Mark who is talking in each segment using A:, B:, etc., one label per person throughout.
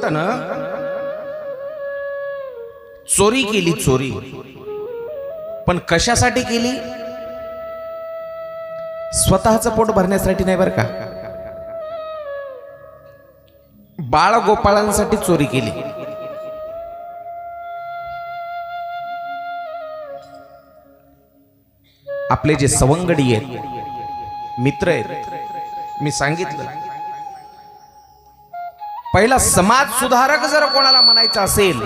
A: म्हणता ना, चोरी केली चोरी, पण कशासाठी केली? स्वतःचं पोट भरण्यासाठी नाही बरं का, बाळ गोपाळांसाठी चोरी केली. आपले जे सवंगडी आहेत, मित्र आहेत, मी सांगितलं पहिला समाज सुधारक जर कोणाला म्हणायचं असेल,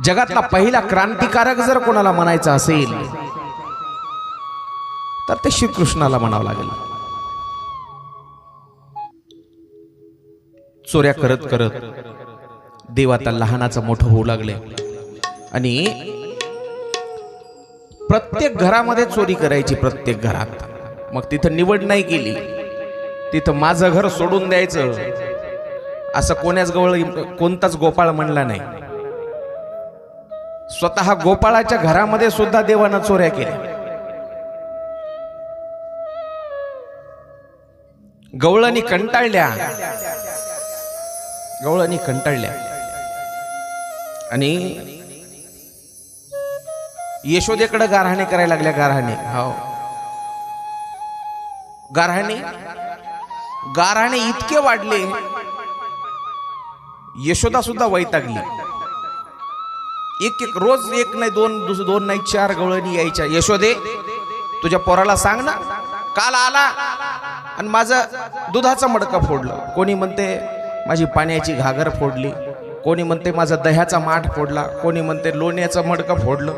A: जगातला पहिला क्रांतिकारक जर कोणाला म्हणायचं असेल, तर ते श्रीकृष्णाला म्हणावं लागेल. चोऱ्या करत करत देव आता लहानाचं मोठं होऊ लागले आणि प्रत्येक घरामध्ये चोरी करायची, प्रत्येक घरात. मग तिथं निवड नाही केली, तिथं माझं घर सोडून द्यायचं असं कोणताच गोपाळ म्हणला नाही. स्वतः गोपाळाच्या घरामध्ये सुद्धा देवानं चोऱ्या केल्या. गवळणी कंटाळल्या, गवळणी कंटाळल्या आणि यशोदेकडे गारहाणे करायला लागल्या. गारहाणे, हो गारहाणे, गारहाणे इतके वाढले, यशोदा सुद्धा वैतागली. एक रोज एक नाही दोन नाही 4 गवळणी यायच्या. यशोदे, तुझ्या पोराला सांग ना, काल आला आणि माझं दुधाचं मडकं फोडलं. कोणी म्हणते माझी पाण्याची घागर फोडली, कोणी म्हणते माझा दह्याचा माठ फोडला, कोणी म्हणते लोण्याचं मडकं फोडलं.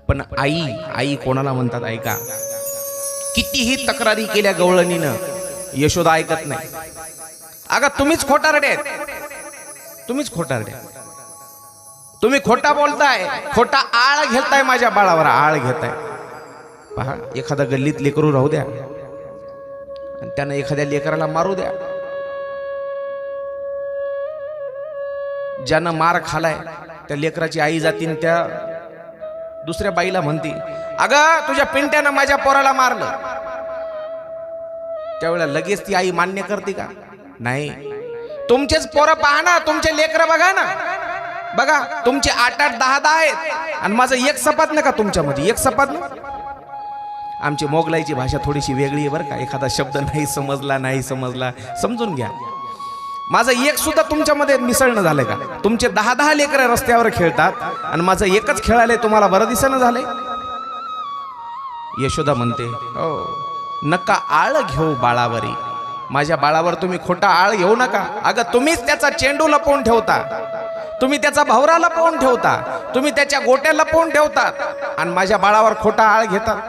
A: पण आई कोणाला म्हणतात ऐका. कितीही तक्रारी केल्या गवळणीनं, यशोदा ऐकत नाही. अगं तुम्हीच खोटारडे आहेत, तुम्हीच खोटारडे, तुम्ही खोटा बोलताय, खोटा आळ घेताय, माझ्या बाळावर आळ घेताय. पहा, एखादा गल्लीत लेकरू राहू द्या आणि त्यानं एखाद्या लेकराला मारू द्या. ज्यानं मार खालाय त्या लेकराची आई जातीन त्या दुसऱ्या बाईला म्हणती, अगं तुझ्या पिंट्यानं माझ्या पोराला मारलं. त्यावेळेला लगेच ती आई मान्य करते का? नाही. तुमचेच पोरं पहा ना, तुमचे लेकरं बघा ना, बघा तुमचे 8-8, 10-10 आहेत आणि माझं एक सपात नका तुमच्यामध्ये, एक सपात ना. आमची मोगलाईची भाषा थोडीशी वेगळी आहे बरं का. एखादा शब्द नाही समजला समजून घ्या. माझं एक सुद्धा तुमच्यामध्ये मिसळणं झालंय का? तुमचे 10-10 लेकरं रस्त्यावर खेळतात आणि माझं एकच खेळायला तुम्हाला बरं दिसेना झालंय. यशोदा म्हणते, हो नका आळ घेऊ बाळावरी, माझ्या बाळावर तुम्ही खोटा आळ घेऊ नका. अगं तुम्हीच त्याचा चेंडू लपवून ठेवता, तुम्ही त्याचा भवरा लपवून ठेवता, तुम्ही त्याच्या गोट्या लपवून ठेवतात आणि माझ्या बाळावर खोटा आळ घेतात.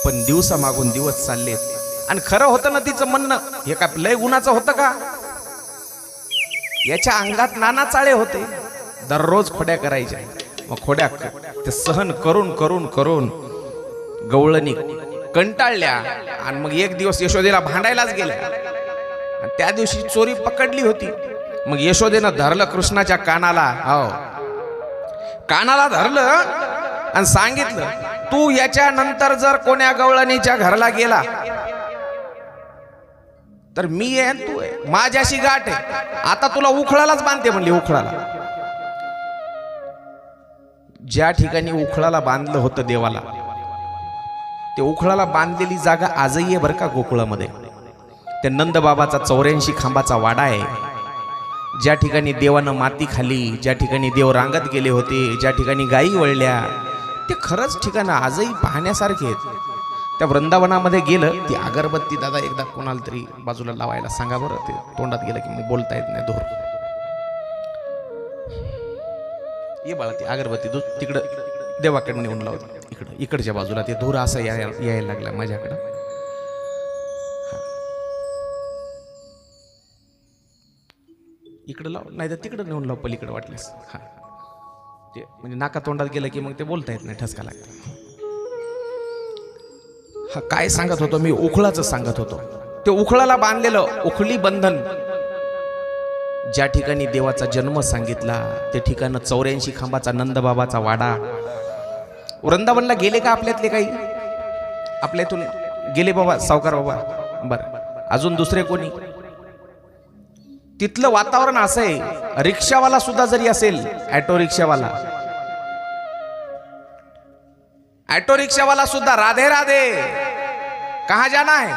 A: पण दिवसामागून दिवस चाललेत आणि खरं होतं ना तिचं म्हणणं, हे काय लय गुणाचं होतं का? याच्या अंगात नाना चाळे होते, दररोज खोड्या करायच्या. मग खोड्या ते सहन करून करून करून गवळणी कंटाळल्या आणि मग एक दिवस यशोदेला भांडायलाच गेल्या आणि त्या दिवशी चोरी पकडली होती. मग यशोदेनं धरलं कृष्णाच्या कानाला, हो कानाला धरलं आणि सांगितलं, तू याच्या नंतर जर कोण्या गवळणीच्या घरला गेला तर मी आहे तू आहे, माझ्याशी गाठ आहे. आता तुला उखळालाच बांधते म्हणली. उखळाला, ज्या ठिकाणी उखळाला बांधलं होतं देवाला, ते उखळाला बांधलेली जागा आजही आहे बरं का गोकुळामध्ये. त्या नंदबाबाचा 84 खांबाचा वाडा आहे. ज्या ठिकाणी देवानं माती खाली, ज्या ठिकाणी देव रांगत गेले होते, ज्या ठिकाणी गायी वळल्या, ते खरंच ठिकाणं आजही पाहण्यासारखे आहेत. त्या वृंदावनामध्ये गेलं, ती अगरबत्ती दादा एकदा कोणाला तरी बाजूला लावायला सांगा बरं. ते तोंडात गेलं की मग बोलता येत नाही. धूर ये बाळा, ती अगरबत्ती तिकडं देवाकडे नेऊन लावते. इकडच्या बाजूला ते धूर असं यायला लागला माझ्याकडं. इकडं लाव, नाही तर तिकडं नेऊन लाव, पलीकडे वाटल्यास. हा, ते म्हणजे नाका तोंडात गेलं की मग ते बोलता येत नाही, ठसका लागतो. हा, काय सांगत होतो मी? उखळाचं सांगत होतो. ते उखळाला बांधलेलं उखळी बंधन, ज्या ठिकाणी देवाचा जन्म सांगितला ते ठिकाण 84 खांबाचा नंदबाबाचा वाडा. वृंदावनला गेले का आपल्यातले काही? आपल्यातून गेले बाबा सावकार बाबा. बरं, अजून दुसरे कोणी? तिथलं वातावरण असं आहे, रिक्षावाला सुद्धा जरी असेल, ऑटो रिक्षावाला सुद्धा राधे राधे, कहा जाना है?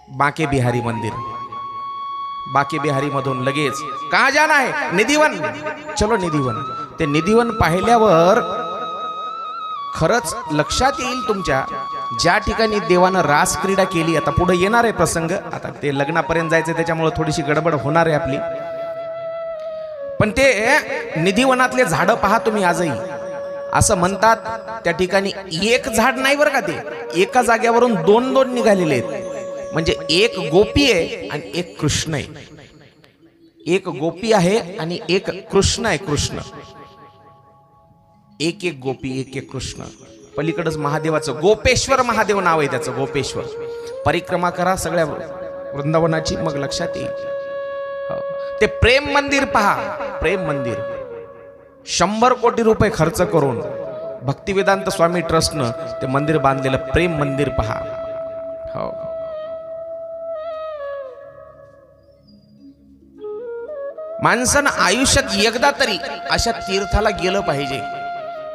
A: बांके बिहारी मंदिर. बांके बिहारी मधून लगेच कहा जाना है? निधिवन. चलो निधिवन. ते निधिवन पाहिल्यावर खरंच लक्षात येईल तुमच्या, ज्या ठिकाणी देवानं रास क्रीडा केली. आता पुढे येणार आहे प्रसंग, आता ते लग्नापर्यंत जायचं त्याच्यामुळे थोडीशी गडबड होणार आहे आपली. पण ते निधिवनातले झाडं पहा तुम्ही आजही. असं म्हणतात त्या ठिकाणी एक झाड नाही बरं का, ते एका जाग्यावरून दोन दोन निघालेले आहेत. म्हणजे एक गोपी आहे आणि एक कृष्ण आहे. एक गोपी आहे आणि एक कृष्ण आहे. कृष्ण एक एक गोपी, एक एक कृष्ण. पलीकडच महादेवाचं गोपेश्वर महादेव नाव आहे त्याचं, गोपेश्वर. परिक्रमा करा सगळ्या वृंदावनाची, मग लक्षात येईल. ते प्रेम मंदिर पहा, प्रेम मंदिर 100 कोटी रुपये खर्च करून भक्तिवेदांत स्वामी ट्रस्टनं ते मंदिर बांधलेलं प्रेम मंदिर पहा. हो, माणसानं आयुष्यात एकदा तरी अशा तीर्थाला गेलं पाहिजे.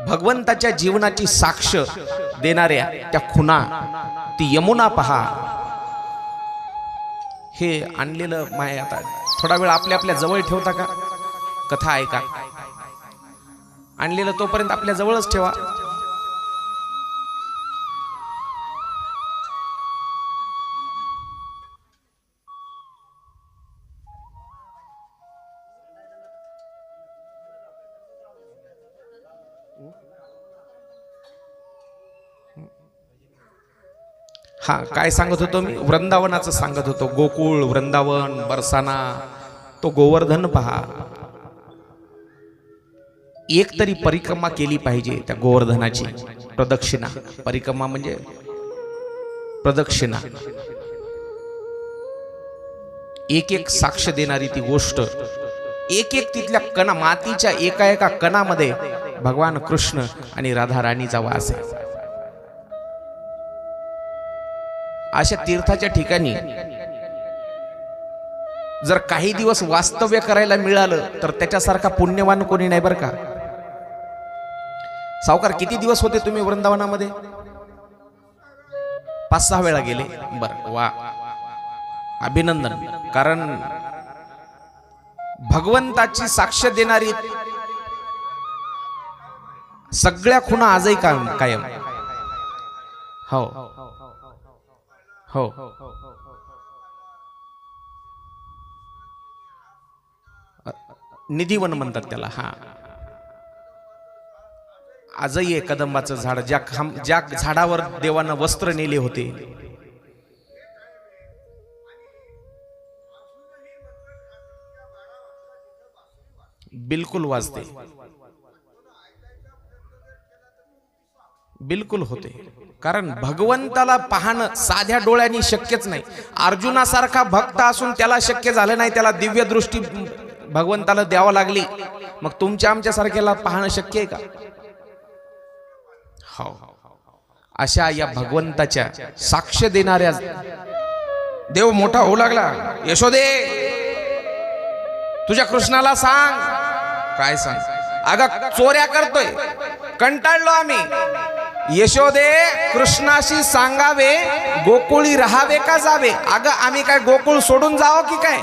A: भगवंताच्या जीवनाची साक्ष देणाऱ्या त्या खुणा, ती यमुना पहा. हे आणलेलं माय आता थोडा वेळ आपल्या आपल्या जवळ ठेवता का? कथा ऐका. आणलेलं तोपर्यंत आपल्या जवळच ठेवा. हा, काय सांगत होतो मी? वृंदावनाचं सांगत होतो. गोकुळ, वृंदावन, बरसाना, तो गोवर्धन पहा. एक तरी परिक्रमा केली पाहिजे त्या गोवर्धनाची. प्रदक्षिणा, परिक्रमा म्हणजे प्रदक्षिणा. एक एक साक्ष देणारी ती गोष्ट. एक एक तिथल्या कणा, मातीच्या एका एका कणामध्ये भगवान कृष्ण आणि राधा राणीचा वास आहे. अशा तीर्थाच्या ठिकाणी जर काही दिवस वास्तव्य करायला मिळालं तर त्याच्यासारखा पुण्यवान कोणी नाही बरं का. सावकार, किती दिवस होते तुम्ही वृंदावनामध्ये? 5-6 वेळा गेले. बरं, वा, अभिनंदन. कारण भगवंताची साक्ष देणारी सगळ्या खुणा आजही कायम. हो हो, निधिवन म्हणतात त्याला. हा, आजही आहे कदंबाचं झाड, ज्या झाडावर देवानं वस्त्र नेले होते. बिलकुल वाजते, बिलकुल होते. कारण भगवंताला पाहणं साध्या डोळ्यांनी शक्यच नाही. अर्जुनासारखा भक्त असून त्याला शक्य झालं नाही, त्याला दिव्य दृष्टी भगवंताला द्यावा लागली. मग तुमच्या आमच्या सारख्याला पाहणं शक्य आहे का? हो, अशा या भगवंताच्या साक्ष देणाऱ्या देव मोठा होऊ लागला. यशोदे, तुझ्या कृष्णाला सांग. काय सांग? अगं चोऱ्या करतोय, कंटाळलो आम्ही. यशोदे, कृष्णाशी सांगावे गोकुळी राहावे का जावे? अगं आम्ही काय गोकुळ सोडून जावं की काय?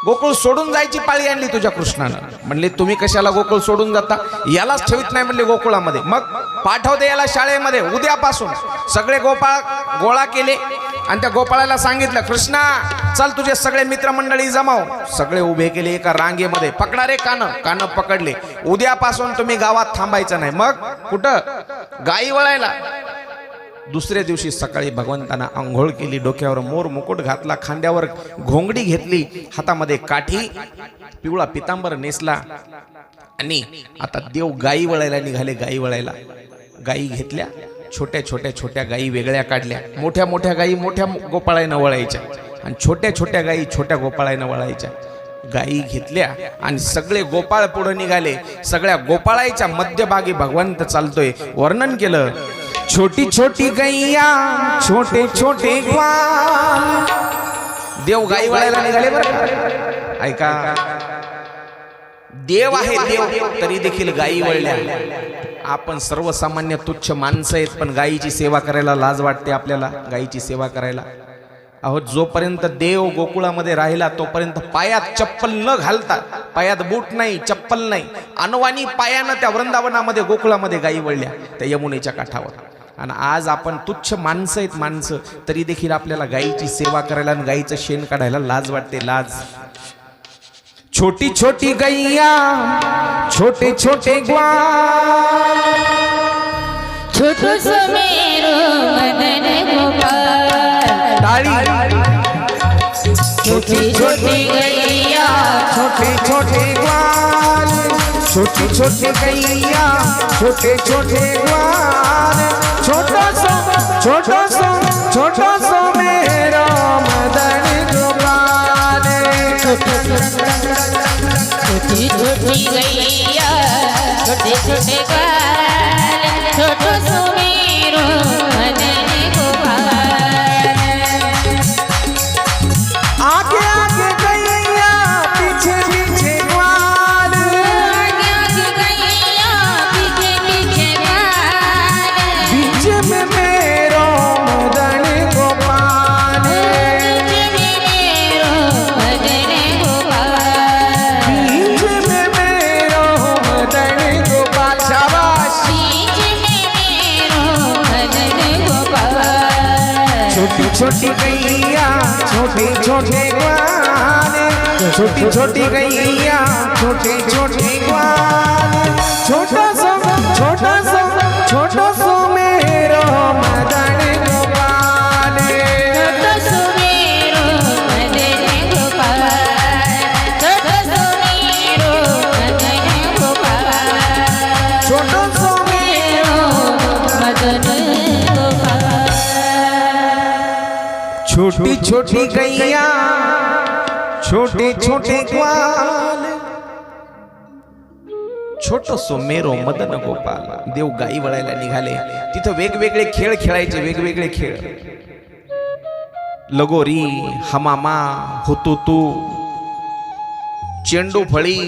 A: गोकुळ सोडून जायची पाळी आणली तुझ्या कृष्णानं. म्हणले तुम्ही कशाला गोकुळ सोडून जाता? यालाच ठेवीत नाही म्हणले गोकुळामध्ये. मग पाठवते याला शाळेमध्ये. उद्यापासून सगळे गोपाळ गोळा केले आणि त्या गोपाळाला सांगितलं, कृष्णा चल तुझे सगळे मित्रमंडळी जमाव. सगळे उभे केले एका रांगेमध्ये. पकडा रे कान पकडले. उद्यापासून तुम्ही गावात थांबायचं नाही. मग कुठं? गाई वळायला. दुसऱ्या दिवशी सकाळी भगवंतांना आंघोळ केली, डोक्यावर मोर मुकुट घातला, खांद्यावर घोंगडी घेतली, हातामध्ये काठी, पिवळा पितांबर नेसला आणि आता देव गाई वळायला निघाले. गाई वळायला गाई घेतल्या, छोट्या गाई वेगळ्या काढल्या. मोठ्या गाई मोठ्या गोपाळायनं वळायच्या आणि छोट्या गाई छोट्या गोपाळायनं वळायच्या. गाई घेतल्या आणि सगळे गोपाळ पुढे निघाले. सगळ्या गोपाळायच्या मध्यभागी भगवंत चालतोय. वर्णन केलं छोटी छोटी गैया छोटे छोटे ग्वाल. देव गाई वळायला निघाले बरं. ऐका, देव आहे देव, तरी देखील गायी वळल्या. आपण सर्वसामान्य तुच्छ माणसं आहेत, पण गायीची सेवा करायला लाज वाटते आपल्याला. गायीची सेवा करायला अहो, जोपर्यंत देव गोकुळामध्ये राहिला तोपर्यंत पायात चप्पल न घालता, पायात बूट नाही, चप्पल नाही, अनवाणी पायानं त्या वृंदावनामध्ये गोकुळामध्ये गायी वळल्या त्या यमुनेच्या काठावर. आणि आज आपण तुच्छ माणसं आहेत माणसं, तरी देखील आपल्याला गायीची सेवा करायला आणि गायीचं शेण काढायला लाज वाटते, लाज. छोटी छोटी गैया छोटे छोटे ग्वाल,
B: छोटू समेरो मदन गोपाल. छोटी छोटी गैया
A: छोटे छोटे ग्वाल, छोटी छोटी गैया छोटे छोटे ग्वाल. छोटा सो मेरा मदन गोपाल.
B: छोटी छोटी गैया छोटे छोटे ग्वाल, छोटू समेरो मदन गोपाल.
A: आगे आगे गैया पीछे पीछे ग्वाल,
B: आगे आगे गैया पीछे पीछे ग्वाल.
A: बीच में मेरो मदन गोपाल.
B: बीच में मेरो मदन गोपाल.
A: बीच में मेरो मदन गोपाल. शाबाश.
B: बीच में मेरो मदन गोपाल.
A: छोटी छोटी गैया छोटे छोटे ग्वाल, छोटी छोटी गैया छोटे छोटे ग्वाल. छोटा सो मेरो मदन गोपाल.
B: छोटू समेरो मदन गोपाल. छोटू समेरो मदन गोपाल.
A: छोटा सो मेरो
B: मदन गोपाल.
A: छोटी छोटी गैया छोटे छोटे ग्वाल. छोटो सो मेरो मदन गोपाल. देव गाई वळायला निघाले. तिथं वेगवेगळे खेळ खेळायचे, वेगवेगळे खेळ. लगोरी, हमामा, हुतुतू, चेंडू फळी.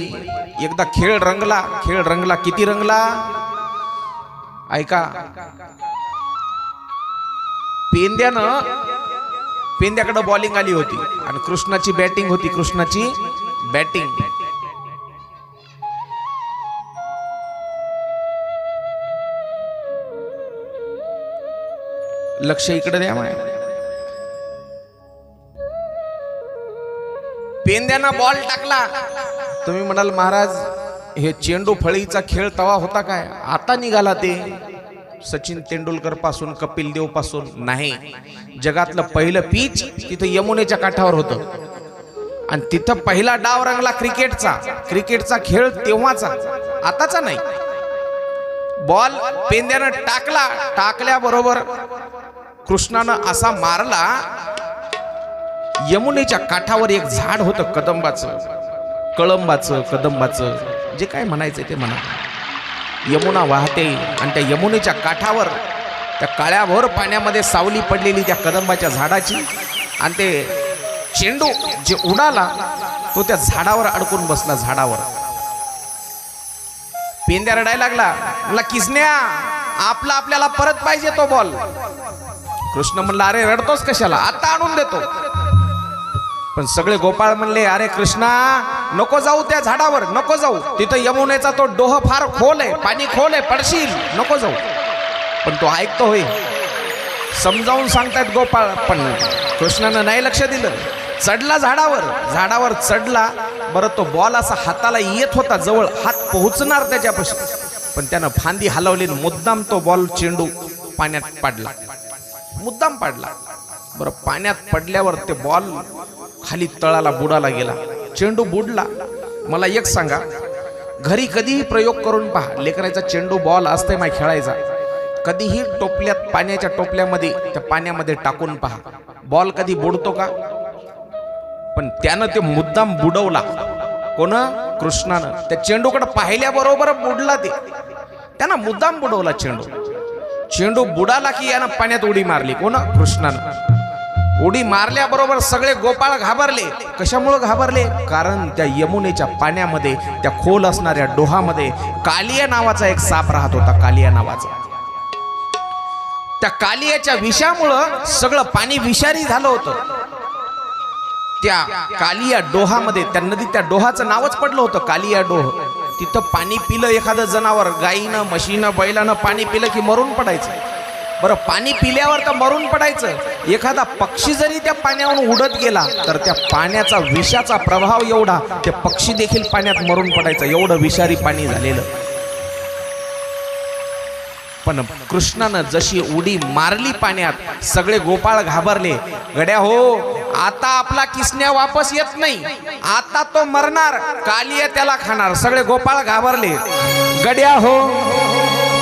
A: एकदा खेळ रंगला. किती रंगला ऐका. पेंद्याकडे बॉलिंग आली होती आणि कृष्णाची बॅटिंग होती. कृष्णाची बॅटिंग. लक्ष इकडे द्या. माय पेंद्यानं बॉल टाकला. तुम्ही म्हणाल महाराज हे चेंडू फळीचा खेळ तवा होता काय, आता निघाला ते. सचिन तेंडुलकर पासून कपिल देव पासून नाही. जगातलं पहिलं पिच तिथं यमुनेच्या काठावर होतं आणि तिथं पहिला डाव रंगला क्रिकेटचा खेळ तेव्हाचा, आताचा नाही. बॉल पेंद्यानं टाकल्याबरोबर कृष्णानं असा मारला. यमुनेच्या काठावर एक झाड होतं कदंबाचं, जे काय म्हणायचं ते म्हणा. यमुना वाहते आणि त्या यमुनेच्या काठावर त्या काळ्याभोर पाण्यामध्ये सावली पडलेली त्या कदंबाच्या झाडाची, आणि ते चेंडू जे उडाला तो त्या झाडावर अडकून बसला. झाडावर पेंद्या रडायला लागला. म्हणला किसन्या आपल्याला परत पाहिजे तो बॉल. कृष्ण म्हणला अरे रडतोस कशाला, आता आणून देतो. पण सगळे गोपाळ म्हणले अरे कृष्णा नको जाऊ त्या झाडावर, नको जाऊ. तिथं यमुनेचा तो डोह फार खोल आहे, पाणी खोल आहे, पडशील, नको जाऊ. पण तो ऐकतो होय, समजावून सांगतायत गोपाळ. पण कृष्णानं नाही लक्ष दिलं. चढला झाडावर चढला. बरं तो बॉल असा हाताला येत होता जवळ, हात पोहोचणार त्याच्यापाशी, पण त्यानं फांदी हलवली. मुद्दाम तो बॉल चेंडू पाण्यात पडला, मुद्दाम पडला. बरं पाण्यात पडल्यावर ते बॉल खाली तळाला बुडाला गेला. चेंडू बुडला. मला एक सांगा, घरी कधीही प्रयोग करून पहा. लेकराचा चेंडू बॉल असते माय खेळायचा, कधीही टोपल्यात पाण्याच्या टोपल्यामध्ये त्या पाण्यामध्ये टाकून पहा, बॉल कधी बुडतो का? पण त्यानं ते मुद्दाम बुडवला. कोण? कृष्णानं. त्या चेंडूकडे पाहिल्याबरोबर बुडला. ते त्यानं मुद्दाम बुडवला चेंडू. चेंडू बुडाला की यानं पाण्यात उडी मारली. कोण? कृष्णानं. उडी मारल्याबरोबर सगळे गोपाळ घाबरले. कशामुळे घाबरले? कारण त्या यमुनेच्या पाण्यामध्ये, त्या खोल असणाऱ्या डोहामध्ये कालिया नावाचा एक साप राहत होता. कालिया नावाचा. त्या कालियाच्या विषामुळं सगळं पाणी विषारी झालं होतं. त्या कालिया डोहामध्ये, त्या नदीत त्या डोहाचं नावच पडलं होतं कालिया डोह. तिथं पाणी पिलं एखादं जनावर, गाईनं, म्हशीनं, बैलानं पाणी पिलं की मरून पडायचं. बरं, पाणी पिल्यावर तर मरून पडायचं. एखादा पक्षी जरी त्या पाण्यावरून उडत गेला तर त्या पाण्याचा विषाचा प्रभाव एवढा, ते पक्षी देखील पाण्यात मरून पडायचं, एवढं विषारी पाणी झालेलं. पण कृष्णानं जशी उडी मारली पाण्यात, सगळे गोपाळ घाबरले. गड्या हो, आता आपला किसन्या वापस येत नाही, आता तो मरणार, कालिया त्याला खाणार. सगळे गोपाळ घाबरले. गड्या हो,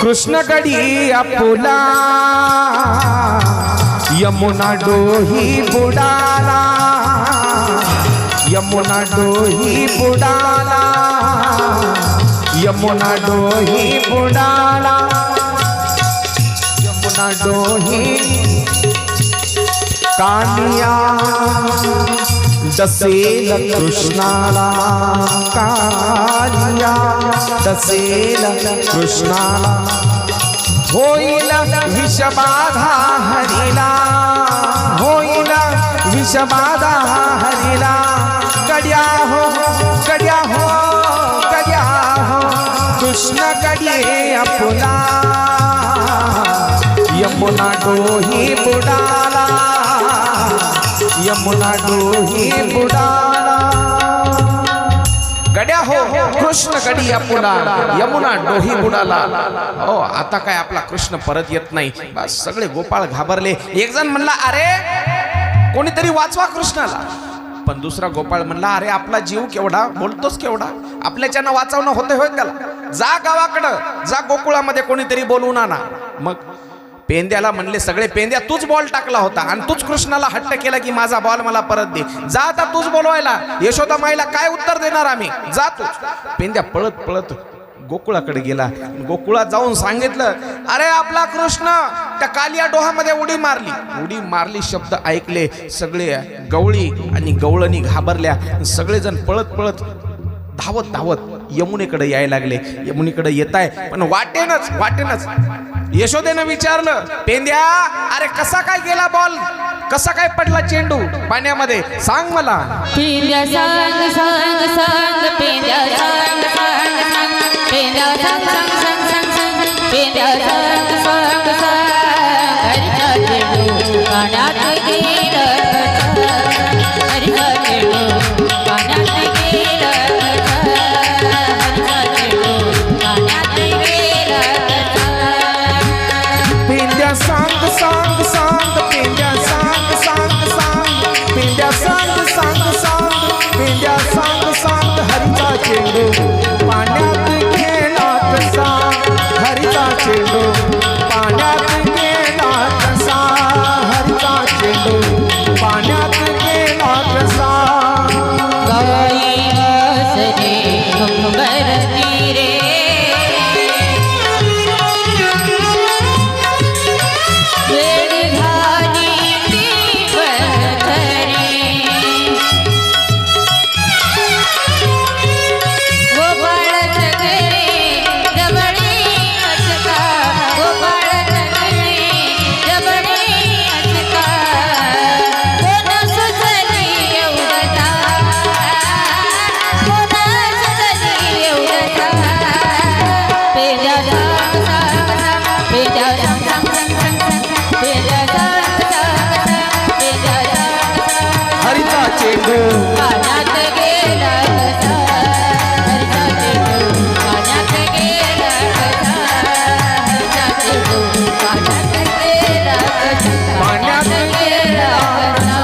A: कृष्ण गडी आपुला, यमुना डोही बुडाला, यमुना डोही बुडाला, यमुना डोही बुडाला, यमुना डोही. कालिया डसेल कृष्णाला, कालिया डसेल कृष्णाला, होईल विषबाधा हरीला, होईल विषबाधा हरीला. गड्या हो, गड्या हो, गड्या हो, कृष्ण गडी आपुला, यमुना डोही बुडाला, यमुना डोही बुडाला. गड्या हो, कृष्ण गडी आपुला, यमुना डोही बुडाला. हो, आता काय आपला कृष्ण परत येत नाही. बस सगळे गोपाळ घाबरले. एक जण म्हणला, अरे कोणीतरी वाचवा कृष्णाला. पण दुसरा गोपाळ म्हणला, अरे आपला जीव केवढा, बोलतोस केवढा, आपल्याच्यानं वाचवणं होते होय त्याला. जा गावाकडं, जा गोकुळामध्ये कोणीतरी बोलवून आणा. मग पेंद्याला म्हणले सगळे, पेंद्या तूच बॉल टाकला होता आणि तूच कृष्णाला हट्ट केला की माझा बॉल मला परत दे. जा आता तूच बोलवायला. यशोदा माईला काय उत्तर देणार आम्ही, जा तूच. पेंद्या पळत पळत गोकुळाकडे गेला. गोकुळात जाऊन सांगितलं, अरे आपला कृष्ण त्या कालिया डोहामध्ये उडी मारली. उडी मारली शब्द ऐकले सगळे गवळी आणि गवळणी घाबरल्या. सगळेजण पळत पळत धावत धावत यमुनेकडे यायला लागले. यमुनेकडे येत आहे, पण वाटेनच यशोदेनं विचारलं, पेंद्या अरे कसा काय गेला बॉल, कसा काय पडला चेंडू पाण्यामध्ये, सांग मला.
B: पेंद्या सांग सांग सांग, पेंद्या सांग सांग सांग, पेंद्या सांग सांग सांग सांग सांग, पेंद्या सांग सांग सांग. हरीचा चेंडू पाण्यात गेला, हरीचा चेंडू पाण्यात गेला, हरीचा चेंडू पाण्यात गेला.
A: पेंद्या सांग सांग सांग, पेंद्या सांग सांग सांग, पेंद्या सांग सांग सांग, पेंद्या सांग सांग. हरीचा चेंडू पाण्यात गेला कसा, हरीचा चेंडू पाण्यात गेला कसा, हरीचा चेंडू पाण्यात गेला कसा.
B: गाई वासरे घुंगरती रे, वेळ झाली ती बंधरी. गोपाळ सगळे जबडे असता, गोपाळ सगळे जबडे असता. कोण सुचली एवढता, कोण सुचली एवढता. पेंद्या सांग सांग सांग, पेंद्या सांग सांग सांग सांग, पेंद्या सांग सांग सांग, पेंद्या सांग सांग.
A: हरीचा चेंडू
B: पाण्यात गेला कसा, हरीचा चेंडू पाण्यात गेला कसा, हरीचा चेंडू पाण्यात गेला कसा, पाण्यात गेला कसा.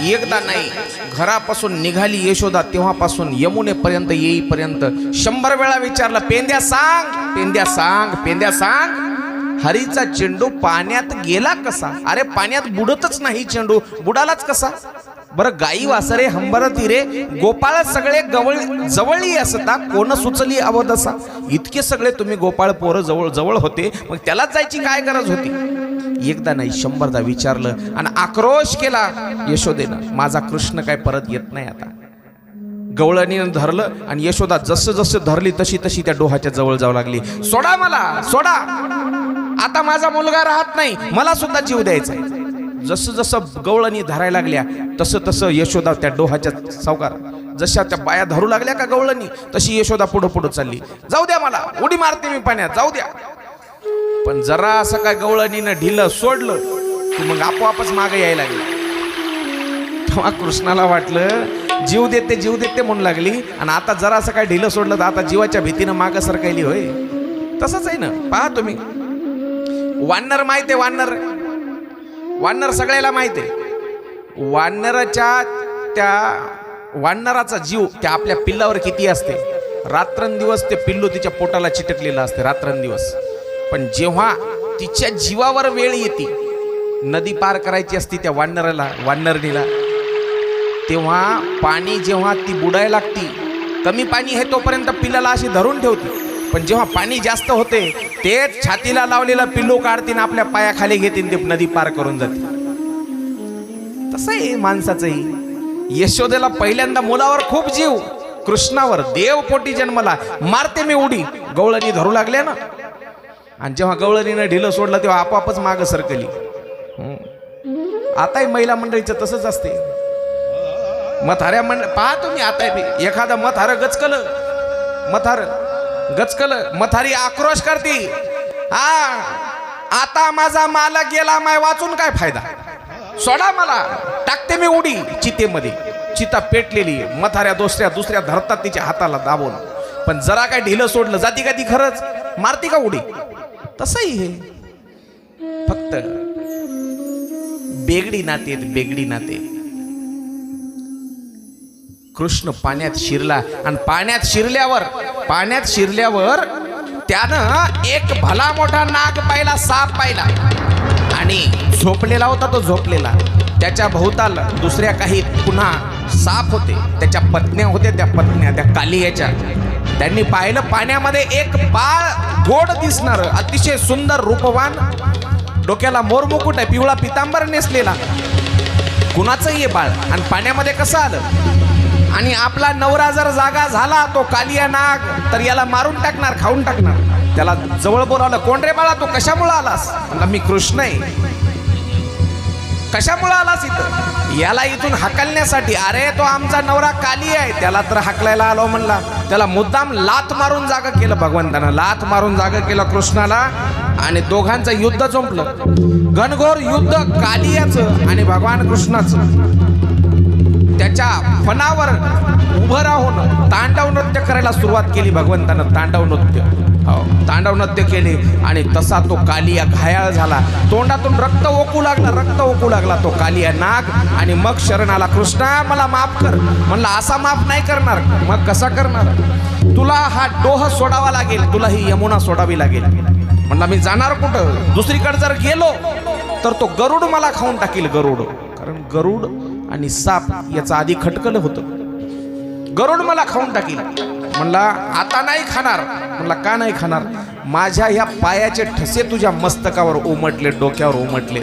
A: एकदा नाही, घरापासून निघाली यशोदा तेव्हापासून यमुनेपर्यंत येईपर्यंत 100 वेळा विचारलं, पेंद्या सांग, पेंद्या सांग, पेंद्या सांग. हरीचा चेंडू पाण्यात गेला कसा. अरे पाण्यात बुडतच नाही चेंडू, बुडालाच कसा. बरं गाई वासरे हंबरती रे गोपाळ सगळे जवळी असता कोण सुचली अवदसा. इतके सगळे तुम्ही गोपाळ पोरं जवळ जवळ होते, मग त्यालाच जायची काय गरज होती. एकदा नाही 100दा विचारलं आणि आक्रोश केला यशोदेनं, माझा कृष्ण काय परत येत नाही आता. गवळणीनं धरलं आणि यशोदा जसं जसं धरली तशी तशी त्या डोहाच्या जवळ जाऊ लागली. सोडा मला, सोडा, आता माझा मुलगा राहत नाही, मला सुद्धा जीव द्यायचा. जसं जसं गवळणी धरायला लागल्या तसं तसं यशोदा त्या डोहाच्या सावकार जशा त्या बाया धरू लागल्या का गवळणी, तशी यशोदा पुढं पुढं चालली. जाऊ द्या मला, उडी मारते मी पाण्यात, जाऊ द्या. पण जरा असं काय गवळणीनं ढिलं सोडलं की मग आपोआपच मागे यायला लागली. तेव्हा कृष्णाला वाटलं जीव देते म्हणू लागली, आणि आता जरा असं काय ढिलं सोडलं तर आता जीवाच्या भीतीनं मागं सरकायली होय. तसंच आहे ना, पहा तुम्ही. वानर माहिती आहे, वानर सगळ्याला माहिती आहे. वानराचा जीव त्या आपल्या पिल्लावर किती असते. रात्रंदिवस ते पिल्लू तिच्या पोटाला चिटकलेलं असते, रात्रंदिवस. पण जेव्हा तिच्या जीवावर वेळ येते, नदी पार करायची असती त्या वानरणीला, तेव्हा पाणी जेव्हा ती बुडायला लागती, कमी पाणी आहे तोपर्यंत पिल्लाला अशी धरून ठेवते. पण जेव्हा पाणी जास्त होते तेच छातीला लावलेला पिल्लू काढतीन, आपल्या पायाखाली घेतीन, ते नदी पार करून जाते. तसं आहे माणसाचंही. यशोदेला पहिल्यांदा मुलावर खूप जीव, कृष्णावर, देव पोटी जन्मला, मारते मी उडी, गवळणी धरू लागल्या ना. आणि जेव्हा गवळणीनं ढिलं सोडलं तेव्हा आपापच मागं सरकली. आताही महिला मंडळीचं तसंच असते. मथाऱ्या पहा तुम्ही, आता एखादा गचकल मथारी आक्रोश करते, हा आता माझा मालक गेला, माय वाचून काय फायदा, सोडा मला, टाकते मी उडी चितेमध्ये. चिता पेटलेली, मथाऱ्या दुसऱ्या धरतात तिच्या हाताला दाबून. पण जरा काय ढिलं सोडलं जाती का ती खरंच मारती का उडी. तसंही हे फक्त बेगडी नाते. कृष्ण पाण्यात शिरला, आणि पाण्यात शिरल्यावर त्यानं एक भला मोठा नाग पाहिला, साप पाहिला, आणि झोपलेला होता तो. त्याच्या भोवताल दुसऱ्या काही पुन्हा साप होते, त्याच्या पत्न्या होत्या, त्या कालियाच्या. त्यांनी पाहिलं पाण्यामध्ये एक बाळ, गोड दिसणार, अतिशय सुंदर रूपवान, डोक्याला मोरमुकुट आहे, पिवळा पितांबर नेसलेला. कुणाचंही हे बाळ, आणि पाण्यामध्ये कसं आलं. आणि आपला नवरा जर जागा झाला, तो कालिया नाग, तर याला मारून टाकणार, खाऊन टाकणार. त्याला जवळ बोलावलं, कोण रे बाळा, तो कशामुळे आलास. म्हणला मी कृष्ण आहे. कशामुळे आलास इथं. याला इथून हाकलण्यासाठी. अरे तो आमचा नवरा काली आहे, त्याला तर हाकलायला आलो म्हणला. त्याला मुद्दाम लात मारून जागा केलं भगवंतानं, लात मारून जागा केलं कृष्णाला. आणि दोघांचं युद्ध संपलं, घनघोर युद्ध कालियाचं आणि भगवान कृष्णाचं. त्याच्या फणावर उभं राहून तांडव नृत्य करायला सुरुवात केली भगवंतानं. तांडव नृत्य केले, आणि तसा तो कालिया घायाळ झाला. तोंडातून रक्त ओकू लागला तो कालिया नाग. आणि मग शरण आला, कृष्णा मला माफ कर. म्हणला असा माफ नाही करणार. मग कसा करणार. तुला हा डोह सोडावा लागेल, तुला ही यमुना सोडावी लागेल. म्हणला मी जाणार कुठं. दुसरीकडे जर गेलो तर तो गरुड मला खाऊन टाकील. कारण गरुड आणि साप याचं आधी खटकलं होतं. गरुड मला खाऊन टाकील. म्हणला आता नाही खाणार. म्हणला का नाही खाणार. माझ्या ह्या पायाचे ठसे तुझ्या मस्तकावर उमटले, डोक्यावर उमटले,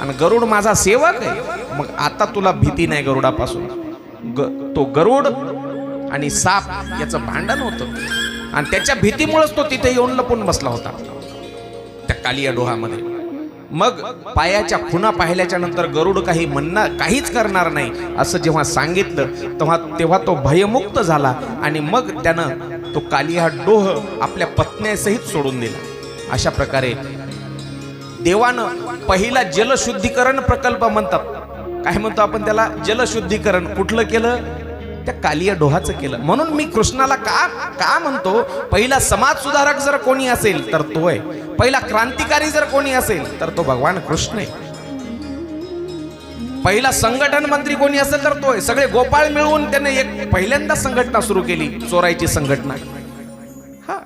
A: आणि गरुड माझा सेवक आहे. मग आता तुला भीती नाही गरुडापासून. तो गरुड आणि साप याचं भांडण होतं, आणि त्याच्या भीतीमुळेच तो तिथे येऊन लपून बसला होता त्या कालिया डोहामध्ये. मग पायाच्या खुणा पाहिल्याच्या नंतर गरुड काहीच करणार नाही असं जेव्हा सांगितलं तेव्हा तो भयमुक्त झाला. आणि मग त्यानं तो कालिया डोह आपल्या पत्नीसहित सोडून दिला. अशा प्रकारे देवानं पहिला जलशुद्धीकरण प्रकल्प म्हणतात. काय म्हणतो आपण त्याला, जलशुद्धीकरण. कुठलं केलं, त्या कालिया डोहाचं केलं. म्हणून मी कृष्णाला का म्हणतो, पहिला समाज सुधारक जर कोणी असेल तर तो आहे. पहिला क्रांतिकारी जर कोणी असेल तर तो भगवान कृष्ण आहे. पहिला संघटन मंत्री कोणी असेल तर तो आहे. सगळे गोपाळ मिळवून त्याने एक पहिल्यांदा संघटना सुरू केली, चोरायची संघटना. हा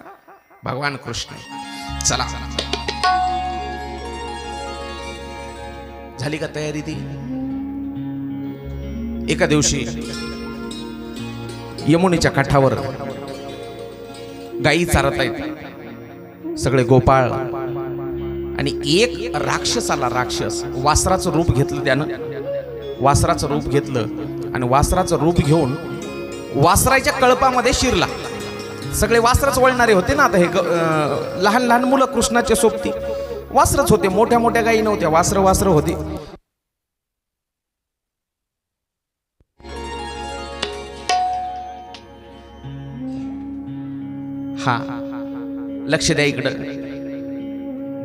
A: भगवान कृष्ण. चला झाली का तयारी ती. एका दिवशी यमुनेच्या काठावर गायी चारत आहेत सगळे गोपाळ, आणि एक राक्षस आला. राक्षस वासराचं रूप घेतलं त्यानं, वासराचं रूप घेतलं आणि वासराचं रूप घेऊन वासराच्या कळपामध्ये शिरला. सगळे वासरच वळणारे होते ना. आता हे लहान लहान मुलं कृष्णाच्या सोबती वासरच होते, मोठ्या मोठ्या गायी नव्हत्या, वासरं होती. हा, लक्ष द्या इकडं.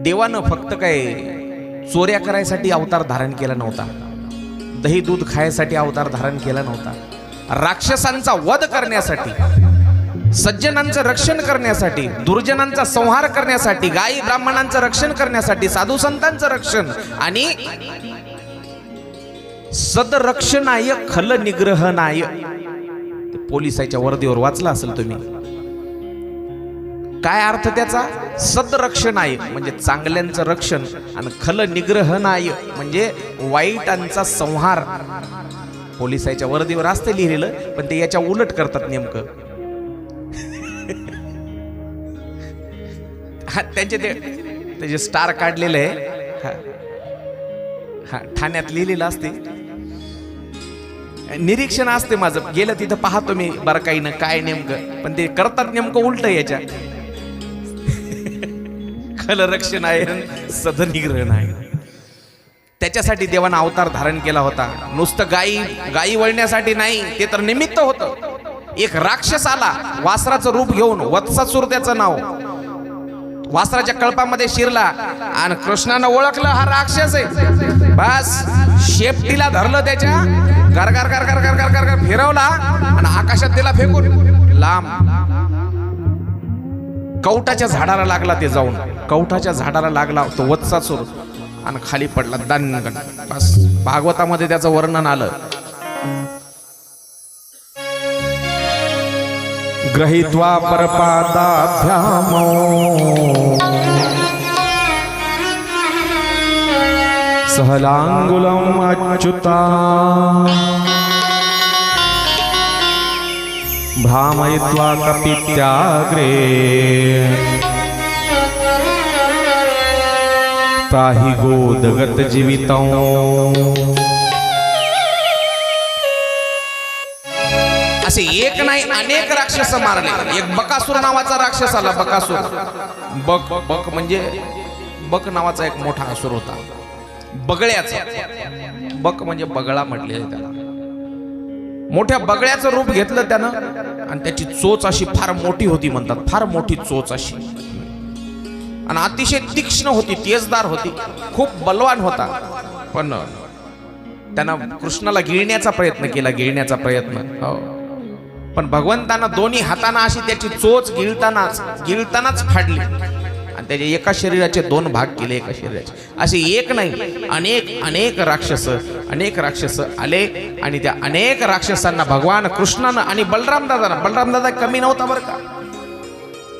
A: देवानं फक्त काय चोऱ्या करायसाठी अवतार धारण केला नव्हता, दही दूध खायसाठी अवतार धारण केला नव्हता. राक्षसांचा वध करण्यासाठी, सज्जनांचं रक्षण करण्यासाठी, दुर्जनांचा संहार करण्यासाठी, गायी ब्राह्मणांचं रक्षण करण्यासाठी, साधू संतांचं रक्षण आणि सदरक्षणाय खल निग्रहनाय. पोलिसाच्या वर्दीवर वाचला असेल तुम्ही. काय अर्थ त्याचा? सदरक्षणाय म्हणजे चांगल्यांचं रक्षण, आणि खल निग्रहनाय म्हणजे वाईटांचा संहार. पोलिसाच्या वर्दीवर असते लिहिलेलं, पण ते याच्या उलट करतात नेमकं. त्यांचे त्याचे स्टार काढलेले आहे. ठाण्यात लिहिलेलं असते, निरीक्षण असते माझं, गेलं तिथं पाहतो मी बरं काही ना काय नेमकं, पण ते करतात नेमकं उलट. याच्या खल रक्षण आहे, सदनिग्रहण आहे. त्याच्यासाठी देवानं अवतार धारण केला होता. नुसतं गायी वळण्यासाठी नाही, ते तर निमित्त होतं. एक राक्षस आला वासराचं रूप घेऊन, वत्सासूर त्याचं नाव, वासराच्या कळपामध्ये शिरला आणि कृष्णानं ओळखलं हा राक्षस आहे. बस शेपटीला धरलं, त्याच्या गर गर गर गर गर गर गर फिरवला आणि आकाशात दिला फेकून लांब. कवटाच्या झाडाला लागला, ते जाऊन कवटाच्या झाडाला लागला तो वत्सासूर आणि खाली पडला दानगण. बस भागवतामध्ये त्याचं वर्णन आलं. ग्रहीत्वा परपादाभ्यामो सहलांगुलम अच्युता भ्रामयित्वा कपित्याग्रे ताहि गोदगत जीवितौ. असे एक नाही अनेक राक्षस मारले. एक बकासूर नावाचा राक्षस आला. बकासूर, बक बक म्हणजे बक नावाचा एक मोठा असुर होता, बगळ्याचा. बक म्हणजे बगळा म्हटले त्याला. मोठ्या बगळ्याचं रूप घेतलं त्यानं, आणि त्याची चोच अशी फार मोठी होती म्हणतात, फार मोठी चोच अशी, आणि अतिशय तीक्ष्ण होती, तेजदार होती, खूप बलवान होता. पण त्यानं कृष्णाला गिळण्याचा प्रयत्न केला, गिळण्याचा प्रयत्न. हो, पण भगवंतानं दोन्ही हाताना अशी त्याची चोच गिळतानाच फाडली, आणि त्याच्या एका शरीराचे दोन भाग केले, एका शरीराचे. असे एक नाही अनेक राक्षस आले, आणि त्या अनेक राक्षसांना भगवान कृष्णानं आणि बलराम दादा कमी नव्हता बरं का.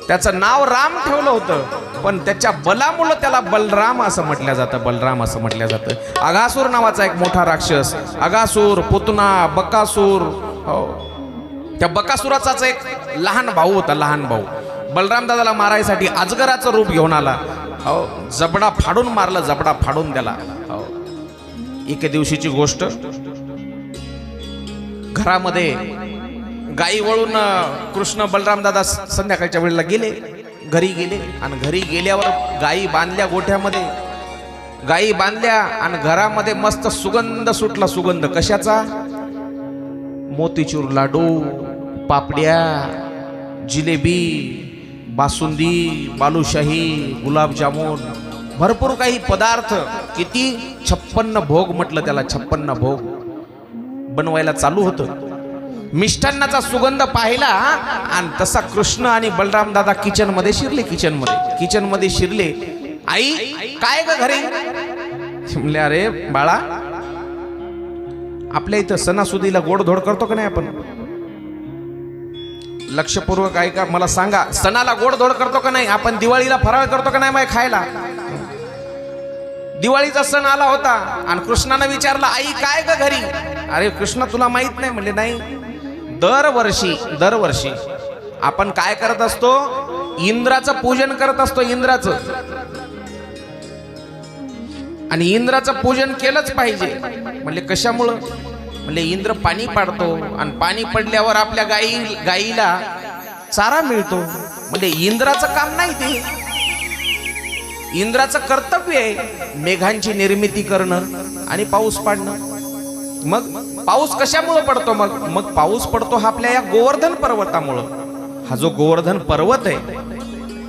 A: त्याचं नाव राम ठेवलं होतं, पण त्याच्या बलामुळं त्याला बलराम असं म्हटलं जातं, बलराम असं म्हटलं जातं. अघासूर नावाचा एक मोठा राक्षस, अघासूर, पुतना, बकासूर. हो, त्या बकासुराचाच एक लहान भाऊ होता, लहान भाऊ. बलराम दादाला मारायसाठी अजगराचं रूप घेऊन आला. हो, जबडा फाडून मारला, जबडा फाडून त्याला. हो, एके दिवशीची गोष्ट, घरामध्ये गाई वळून कृष्ण बलराम दादा संध्याकाळच्या वेळेला घरी गेले, आणि घरी गेल्यावर गाई बांधल्या, गोठ्यामध्ये गाई बांधल्या, आणि घरामध्ये मस्त सुगंध सुटला. सुगंध कशाचा? मोतीचूर लाडू, पापड्या, जिलेबी, बासुंदी, बालुशाही, गुलाबजामुन, भरपूर काही पदार्थ. किती 56 भोग म्हटलं त्याला, 56 भोग बनवायला चालू होतं. मिष्टान्नाचा सुगंध पाहिला, आणि तसा कृष्ण आणि बलराम दादा किचन मध्ये शिरले. आई काय ग घरी? म्हणले, अरे बाळा, आपल्या इथं सणासुदीला गोडधोड करतो का नाही आपण? लक्षपूर्वक ऐका, मला सांगा, सणाला गोडधोड करतो का नाही आपण? दिवाळीला फराळ करतो का नाही माय खायला? दिवाळीचा सण आला होता आणि कृष्णानं विचारलं, आई काय ग घरी? अरे कृष्ण तुला माहित नाही? म्हणले नाही. दरवर्षी आपण काय करत असतो? इंद्राचं पूजन करत असतो, इंद्राचं. आणि इंद्राचं पूजन केलंच पाहिजे. म्हणले कशामुळं? म्हणले इंद्र पाणी पाडतो आणि पाणी पडल्यावर आपल्या गाईला चारा मिळतो. म्हणजे इंद्राचं काम नाही ते, इंद्राचं कर्तव्य आहे मेघांची निर्मिती करणं आणि पाऊस पाडणं. मग पाऊस कशामुळे पडतो? मग पाऊस पडतो हा आपल्या या गोवर्धन पर्वतामुळं. हा जो गोवर्धन पर्वत आहे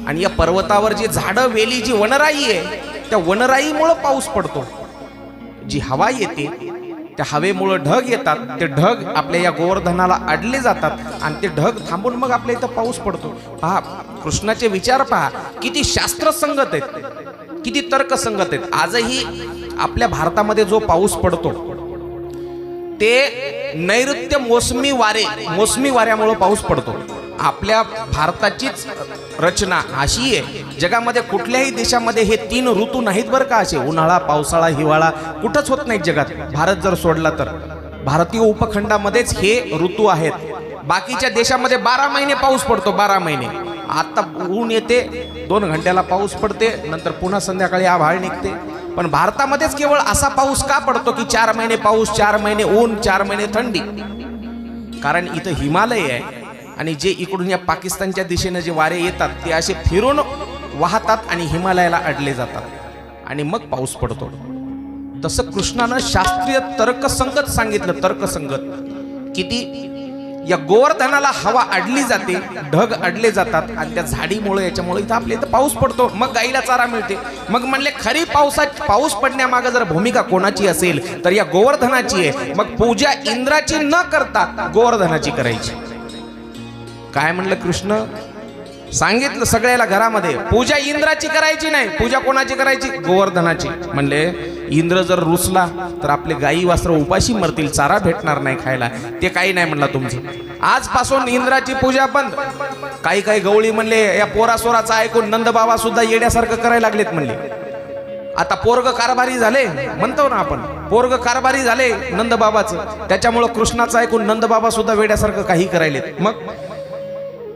A: आणि या पर्वतावर जी झाडं वेली जी वनराई आहे त्या वनराईमुळं पाऊस पडतो. जी हवा येते त्या हवेमुळं ढग येतात, ते ढग आपल्या या गोवर्धनाला अडले जातात आणि ते ढग थांबून मग आपल्या इथं पाऊस पडतो. पहा कृष्णाचे विचार पहा, किती शास्त्रसंगत आहेत, किती तर्कसंगत आहेत. आजही आपल्या भारतामध्ये जो पाऊस पडतो ते नैऋत्य मोसमी वाऱ्यामुळे पाऊस पडतो. आपल्या भारताचीच रचना अशी आहे, जगामध्ये कुठल्याही देशामध्ये हे 3 ऋतू नाहीत बरं का. असे उन्हाळा, पावसाळा, हिवाळा कुठंच होत नाहीत जगात, भारत जर सोडला तर. भारतीय उपखंडामध्येच हे ऋतू आहेत. बाकीच्या देशामध्ये 12 महिने पाऊस पडतो, 12 महिने. आता ऊन येते, 2 घंट्याला पाऊस पडते, नंतर पुन्हा संध्याकाळी आभाळ निघते. पण भारतामध्येच केवळ असा पाऊस का पडतो की 4 महिने पाऊस, 4 महिने ऊन, 4 महिने थंडी? कारण इथं हिमालय आहे आणि जे इकडून या पाकिस्तानच्या दिशेने जे वारे येतात ते असे फिरून वाहतात आणि हिमालयाला अडले जातात आणि मग पाऊस पडतो. तसं कृष्णानं शास्त्रीय तर्कसंगत सांगितलं, तर्कसंगत. किती या गोवर्धनाला हवा अडली जाते, ढग अडले जातात आणि त्या झाडीमुळे याच्यामुळे इथं आपल्या इथं पाऊस पडतो, मग गाईला चारा मिळते. मग म्हणले खरी पाऊस पडण्यामागे जर भूमिका कोणाची असेल तर या गोवर्धनाची आहे. मग पूजा इंद्राची न करता गोवर्धनाची करायची. काय म्हणलं कृष्ण? सांगितलं सगळ्याला घरामध्ये, पूजा इंद्राची करायची नाही. पूजा कोणाची करायची? गोवर्धनाची. म्हणले इंद्र जर रुसला तर आपले गाई वासर उपाशी मरतील, चारा भेटणार नाही खायला. ते काही नाही म्हणला तुमचं. आजपासून इंद्राची पूजा बंद. काही गवळी म्हणले या पोरासोराचं ऐकून नंदबाबा सुद्धा येड्यासारखं करायला लागलेत म्हणले. आता पोरग कारभारी झाले म्हणतो ना आपण, पोरग कारभारी झाले नंदबाबाचं, त्याच्यामुळं कृष्णाचं ऐकून नंदबाबा सुद्धा वेड्यासारखं काही करायलेत. मग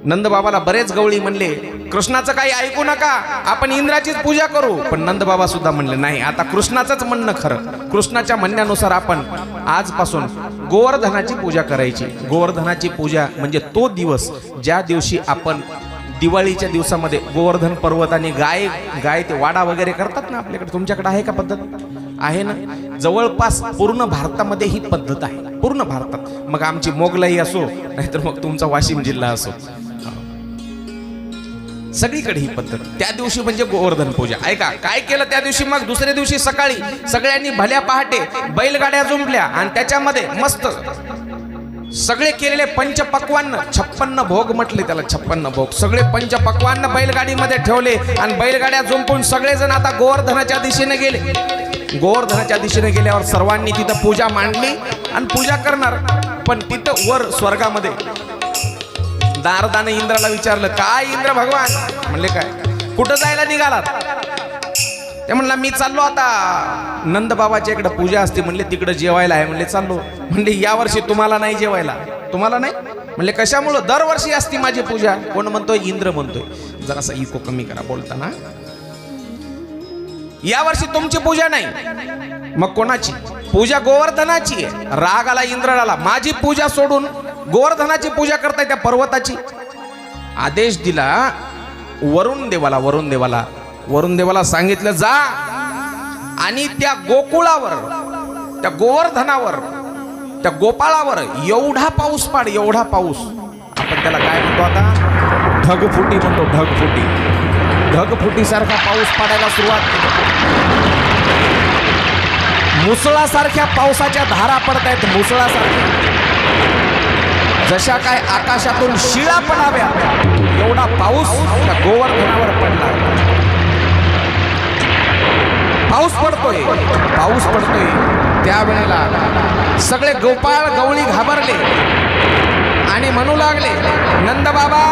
A: नंदबाबाला बरेच गवळी म्हणले कृष्णाचं काही ऐकू नका, आपण इंद्राचीच पूजा करू. पण नंदबाबा सुद्धा म्हणले नाही, आता कृष्णाचंच म्हणणं खरं. कृष्णाच्या म्हणण्यानुसार आपण आजपासून गोवर्धनाची पूजा करायची. गोवर्धनाची पूजा म्हणजे तो दिवस ज्या दिवशी आपण दिवाळीच्या दिवसामध्ये गोवर्धन पर्वत आणि गाय ते वाडा वगैरे करतात ना आपल्याकडे. तुमच्याकडे आहे का पद्धत? आहे ना. जवळपास पूर्ण भारतामध्ये ही पद्धत आहे, पूर्ण भारतात. मग आमची मोगलाई असो नाहीतर मग तुमचा वाशिम जिल्हा असो, सगळीकडे ही पद्धत. त्या दिवशी म्हणजे गोवर्धन पूजा. ऐका काय केलं त्या दिवशी. मग दुसऱ्या दिवशी सकाळी सगळ्यांनी भल्या पहाटे बैलगाड्या जुंपल्या आणि त्याच्यामध्ये मस्त सगळे केलेले पंचपक्वान्न, 56 भोग म्हटले त्याला, 56 भोग. सगळे पंचपक्वान्न बैलगाडीमध्ये ठेवले आणि बैलगाड्या जुंपून सगळेजण आता गोवर्धनाच्या दिशेने गेले. गोवर्धनाच्या दिशेने गेल्यावर सर्वांनी तिथं पूजा मांडली आणि पूजा करणार. पण तिथं वर स्वर्गामध्ये नारदाने इंद्राला विचारलं, काय इंद्र भगवान? म्हणले काय, कुठं जायला निघालात? ते म्हणला मी चाललो आता नंदबाबाच्या इकडे पूजा असते, म्हणले तिकडे जेवायला आहे. म्हणले चाललो. म्हणले यावर्षी तुम्हाला नाही जेवायला? तुम्हाला नाही? म्हणले कशामुळं? दरवर्षी असती माझी पूजा. कोण म्हणतोय? इंद्र म्हणतोय. जरासा इको कमी करा बोलताना. यावर्षी तुमची पूजा नाही. मग कोणाची पूजा? गोवर्धनाची आहे. राग आला इंद्राला, माझी पूजा सोडून गोवर्धनाची पूजा करताय त्या पर्वताची. आदेश दिला वरुण देवाला सांगितलं जा आणि त्या गोकुळावर, त्या गोवर्धनावर, त्या गोपाळावर एवढा पाऊस पाड, एवढा पाऊस. आपण त्याला काय म्हणतो आता? ढगफुटी म्हणतो. ढगफुटी सारखा पाऊस पडायला सुरुवात केली. मुसळासारख्या पावसाच्या धारा पडतायत, मुसळासारख्या. जशा काय आकाशातून शिळा पडाव्या एवढा पाऊस त्या गोवर्धनावर पडला. पाऊस पडतोय. त्यावेळेला सगळे गोपाळ गवळी घाबरले आणि म्हणू लागले, नंद बाबा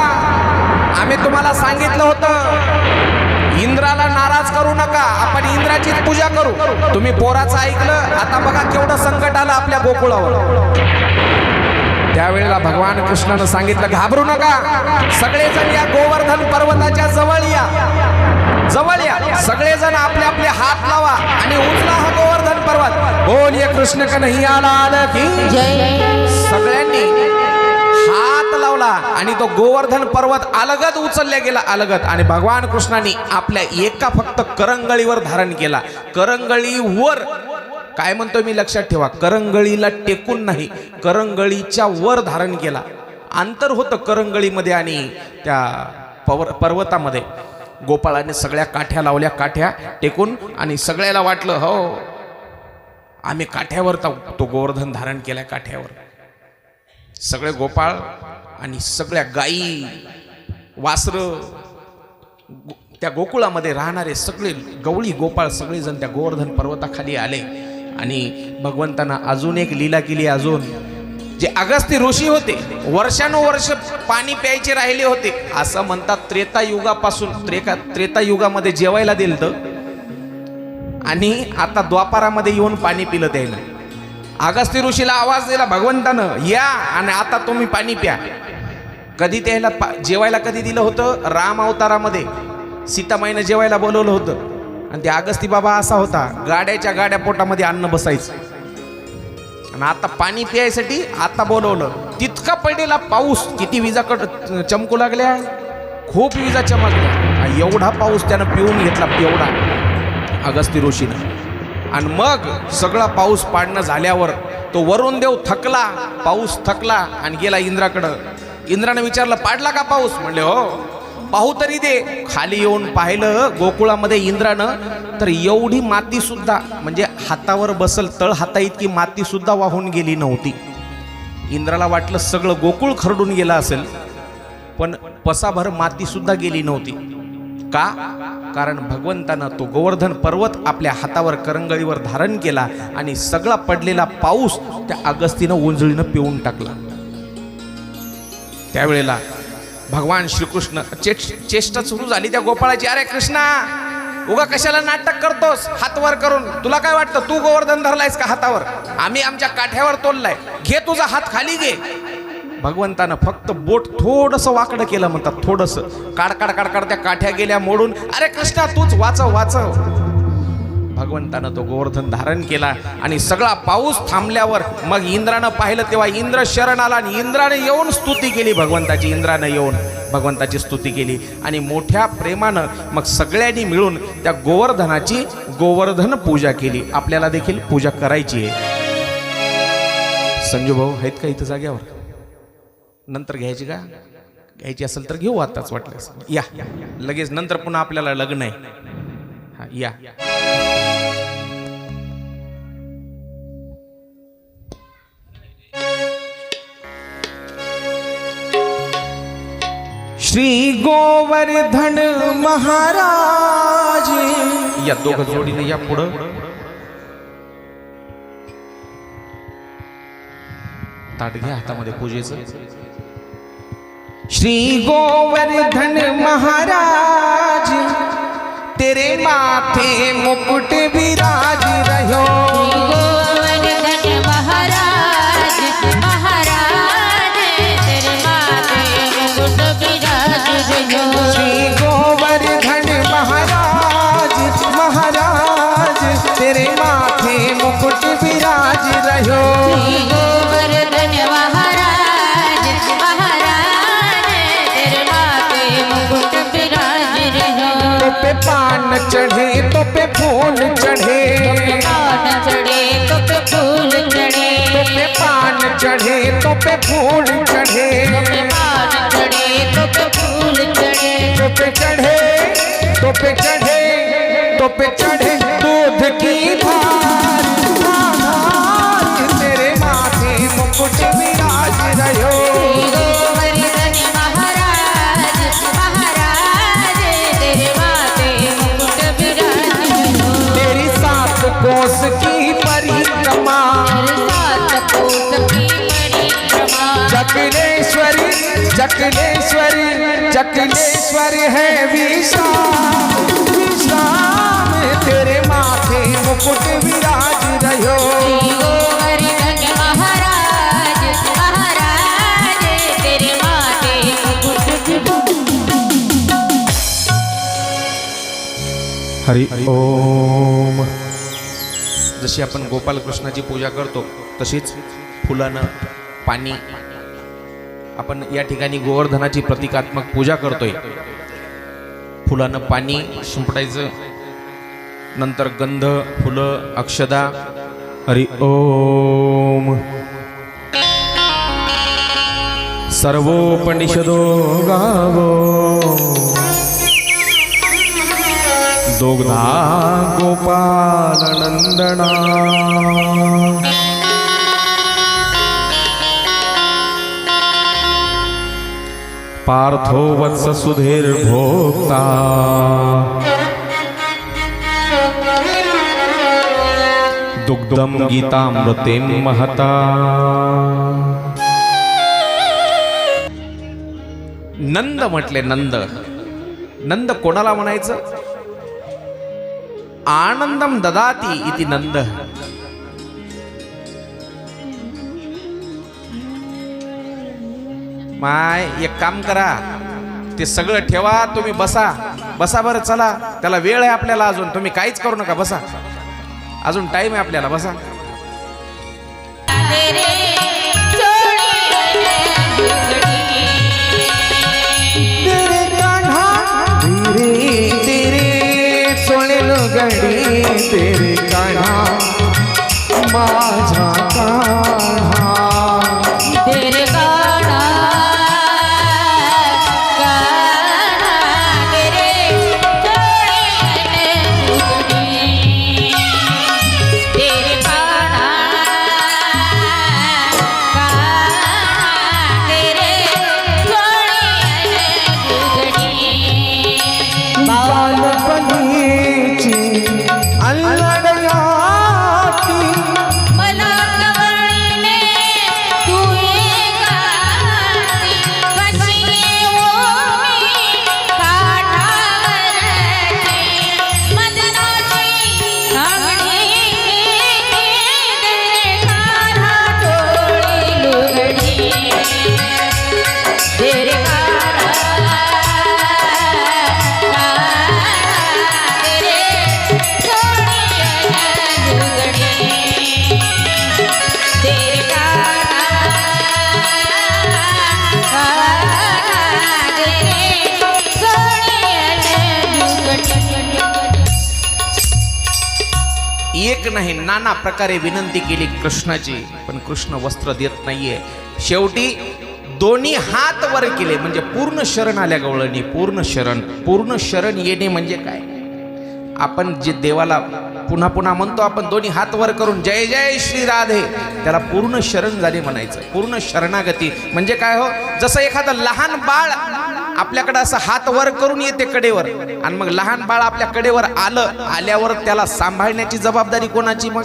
A: आम्ही तुम्हाला सांगितलं होतं इंद्राला नाराज करू नका, आपण इंद्राचीच पूजा करू. तुम्ही पोराचं ऐकलं, आता बघा केवढं संकट आलं आपल्या गोकुळावर. त्यावेळेला भगवान कृष्णानं सांगितलं घाबरू नका, सगळेजण या गोवर्धन पर्वताच्या जवळ या, जवळ या. सगळेजण आपले आपले हात लावा आणि उचला हा गोवर्धन पर्वत. बोलिये कृष्ण कन्हैया लाल की
B: जय.
A: सगळ्यांनी हात लावला आणि तो गोवर्धन पर्वत अलगद उचलला गेला, अलगद. आणि भगवान कृष्णाने आपल्या एका फक्त करंगळीवर धारण केला. करंगळीवर काय म्हणतोय मी, लक्षात ठेवा, करंगळीला टेकून नाही, करंगळीच्या वर धारण केला. अंतर होतं करंगळीमध्ये आणि त्या पर्वतामध्ये. गोपाळाने सगळ्या काठ्या लावल्या, काठ्या टेकून, आणि सगळ्याला वाटलं हो आम्ही काठ्यावर तो गोवर्धन धारण केलाय, काठ्यावर. सगळे गोपाळ आणि सगळ्या गायी वासरं, त्या गोकुळामध्ये राहणारे सगळे गवळी गोपाळ सगळेजण त्या गोवर्धन पर्वताखाली आले. आणि भगवंतांना अजून एक लीला केली. अजून जे अगस्त्य ऋषी होते, वर्षानुवर्ष पाणी प्यायचे राहिले होते, असं म्हणतात त्रेतायुगापासून, त्रेतायुगामध्ये जेवायला दिलं आणि आता द्वापारामध्ये येऊन पाणी पिलं त्याला. अगस्त्य ऋषीला आवाज दिला भगवंतानं, या आणि आता तुम्ही पाणी प्या. कधी त्याला जेवायला कधी दिलं होतं, राम अवतारामध्ये सीतामाईनं जेवायला बोलवलं होतं. आणि ते अगस्ती बाबा असा होता, गाड्याच्या गाड्या पोटामध्ये अन्न बसायचं. आणि आता पाणी प्यायसाठी आता बोलवलं. तितका पडलेला पाऊस, किती विजा चमकू लागल्या, खूप विजा चमकल्या. एवढा पाऊस त्यानं पिऊन घेतला, एवढा अगस्त्य ऋषीनं. आणि मग सगळा पाऊस पाडणं झाल्यावर तो वरुण देव थकला, पाऊस थकला आणि गेला इंद्राकडं. इंद्रानं विचारलं पाडला का पाऊस? म्हणले हो. पाहू तरी दे. खाली येऊन पाहिलं गोकुळामध्ये इंद्रानं, तर एवढी माती सुद्धा, म्हणजे हातावर बसल तळ हाता इतकी माती सुद्धा वाहून गेली नव्हती. इंद्राला वाटलं सगळं गोकुळ खरडून गेलं असेल, पण पसाभर माती सुद्धा गेली नव्हती. का? कारण भगवंतानं तो गोवर्धन पर्वत आपल्या हातावर करंगळीवर धारण केला आणि सगळा पडलेला पाऊस त्या अगस्तीनं उंजळीनं पिऊन टाकला. त्यावेळेला भगवान श्रीकृष्ण चेष्टा सुरू झाली त्या गोपाळाची. अरे कृष्णा, उगा कशाला नाटक करतोस हात वर करून? तुला काय वाटतं तू गोवर्धन धरलायस का हातावर? आम्ही आमच्या काठ्यावर तोललाय. घे तुझा हात खाली घे. भगवंतानं फक्त बोट थोडंसं वाकडं केलं, म्हणतात थोडंसं. काढ काढ काढ काढ त्या काठ्या गेल्या मोडून. अरे कृष्णा तूच वाचव वाचव. भगवंतानं तो गोवर्धन धारण केला आणि सगळा पाऊस थांबल्यावर मग इंद्रानं पाहिलं, तेव्हा इंद्र शरण आला आणि इंद्राने येऊन स्तुती केली भगवंताची. इंद्रानं येऊन भगवंताची स्तुती केली आणि मोठ्या प्रेमानं मग सगळ्यांनी मिळून त्या गोवर्धनाची गोवर्धन पूजा केली. आपल्याला देखील पूजा करायची आहे. संजू भाऊ आहेत का इथं जाग्यावर? नंतर घ्यायची का? घ्यायची असेल तर घेऊ, आताच वाटल्यास या. लगेच नंतर पुन्हा आपल्याला लग्न आहे. हा या. श्री गोवर्धन महाराज या. दोघं जोडीने या पुढं. ताट घ्या हातामध्ये पूजेचं. श्री गोवर्धन महाराज तेरे माथे मुकुट विराज रहो.
B: गोवर्धन महाराज महाराज तेरे माथे मुकुट विराज रहो.
A: श्री गोवर्धन महाराज महाराज तेरे माथे मुकुट विराज रहो.
B: गोवर्धन महाराज महाराज तेरे माथे मुकुट विराज रहो.
A: तो पे पान चढ़े तो पे फूल चढ़े.
B: पान चढ़े तो पे फूल चढ़े.
A: तो पे पान चढ़े तो पे फूल चढ़े.
B: पान चढ़े तो पे फूल चढ़े.
A: तो पे चढ़े तो पे चढ़े तो पे चढ़े दूध की धार. तेरे माथे मुकुट विराज रहो.
B: गोवर्धन महाराज महाराज तेरे माथे मुकुट विराज रहो.
A: तेरी 7 कोस की परिक्रमा.
B: सात कोस की परिक्रमा.
A: चक्रेश्वरी चकलेश्वरी चकलेश्वरी है विश्राम विश्राम तेरे माथे मुकुट विराज रहो
B: महाराज महाराज तेरे माथे मुकुट
A: हरि ओम. जशी आपण गोपाल कृष्णाची पूजा करतो तशीच फुलानं पाणी आपण या ठिकाणी गोवर्धनाची प्रतिकात्मक पूजा करतोय. फुलानं पाणी शिंपडायचं, नंतर गंध, फुलं, अक्षदा. हरि ओम. सर्वोपनिषदो गावो दोग्धा गोपाल नंदना पार्थो वत्स सुधीर भोक्ता दुग्धम गीतामृतेम महता. नंद म्हटले. नंद नंद कोणाला म्हणायचं? आनंदम ददाती इति नंद. माय एक काम करा, ते सगळं ठेवा, तुम्ही बसा बसा बरं. चला, त्याला वेळ आहे आपल्याला अजून. तुम्ही काहीच करू नका, बसा, अजून टाइम आहे आपल्याला, बसा. तेरे कान्हा माझा कान्हा
B: तेरे कान्हा कान्हा तेरे चोळे तेरे कान्हा कान्हा तेरे चोळे
A: बालपणीची अल्लडयाती
B: मला कवळीने तू एकांती कशी येऊ मी काठावरची मदनाची सांगणी तेरे कान्हा चोळी लुगडी तेरे
A: एक नाही, नाना प्रकारे विनंती केली कृष्णाची, पण कृष्ण वस्त्र देत नाहीये. शेवटी दोन्ही हात वर केले, म्हणजे पूर्ण शरण आल्या गवळणी. पूर्ण शरण येणे म्हणजे काय? आपण जे देवाला पुन्हा पुन्हा म्हणतो आपण दोन्ही हात वर करून जय जय श्री राधे, त्याला पूर्ण शरण झाले म्हणायचं. पूर्ण शरणागती म्हणजे काय हो? जसं एखादं लहान बाळ आपल्याकडे असं हात वर करून येते कडेवर, आणि मग लहान बाळ आपल्या कडेवर आल्यावर त्याला सांभाळण्याची जबाबदारी कोणाची? मग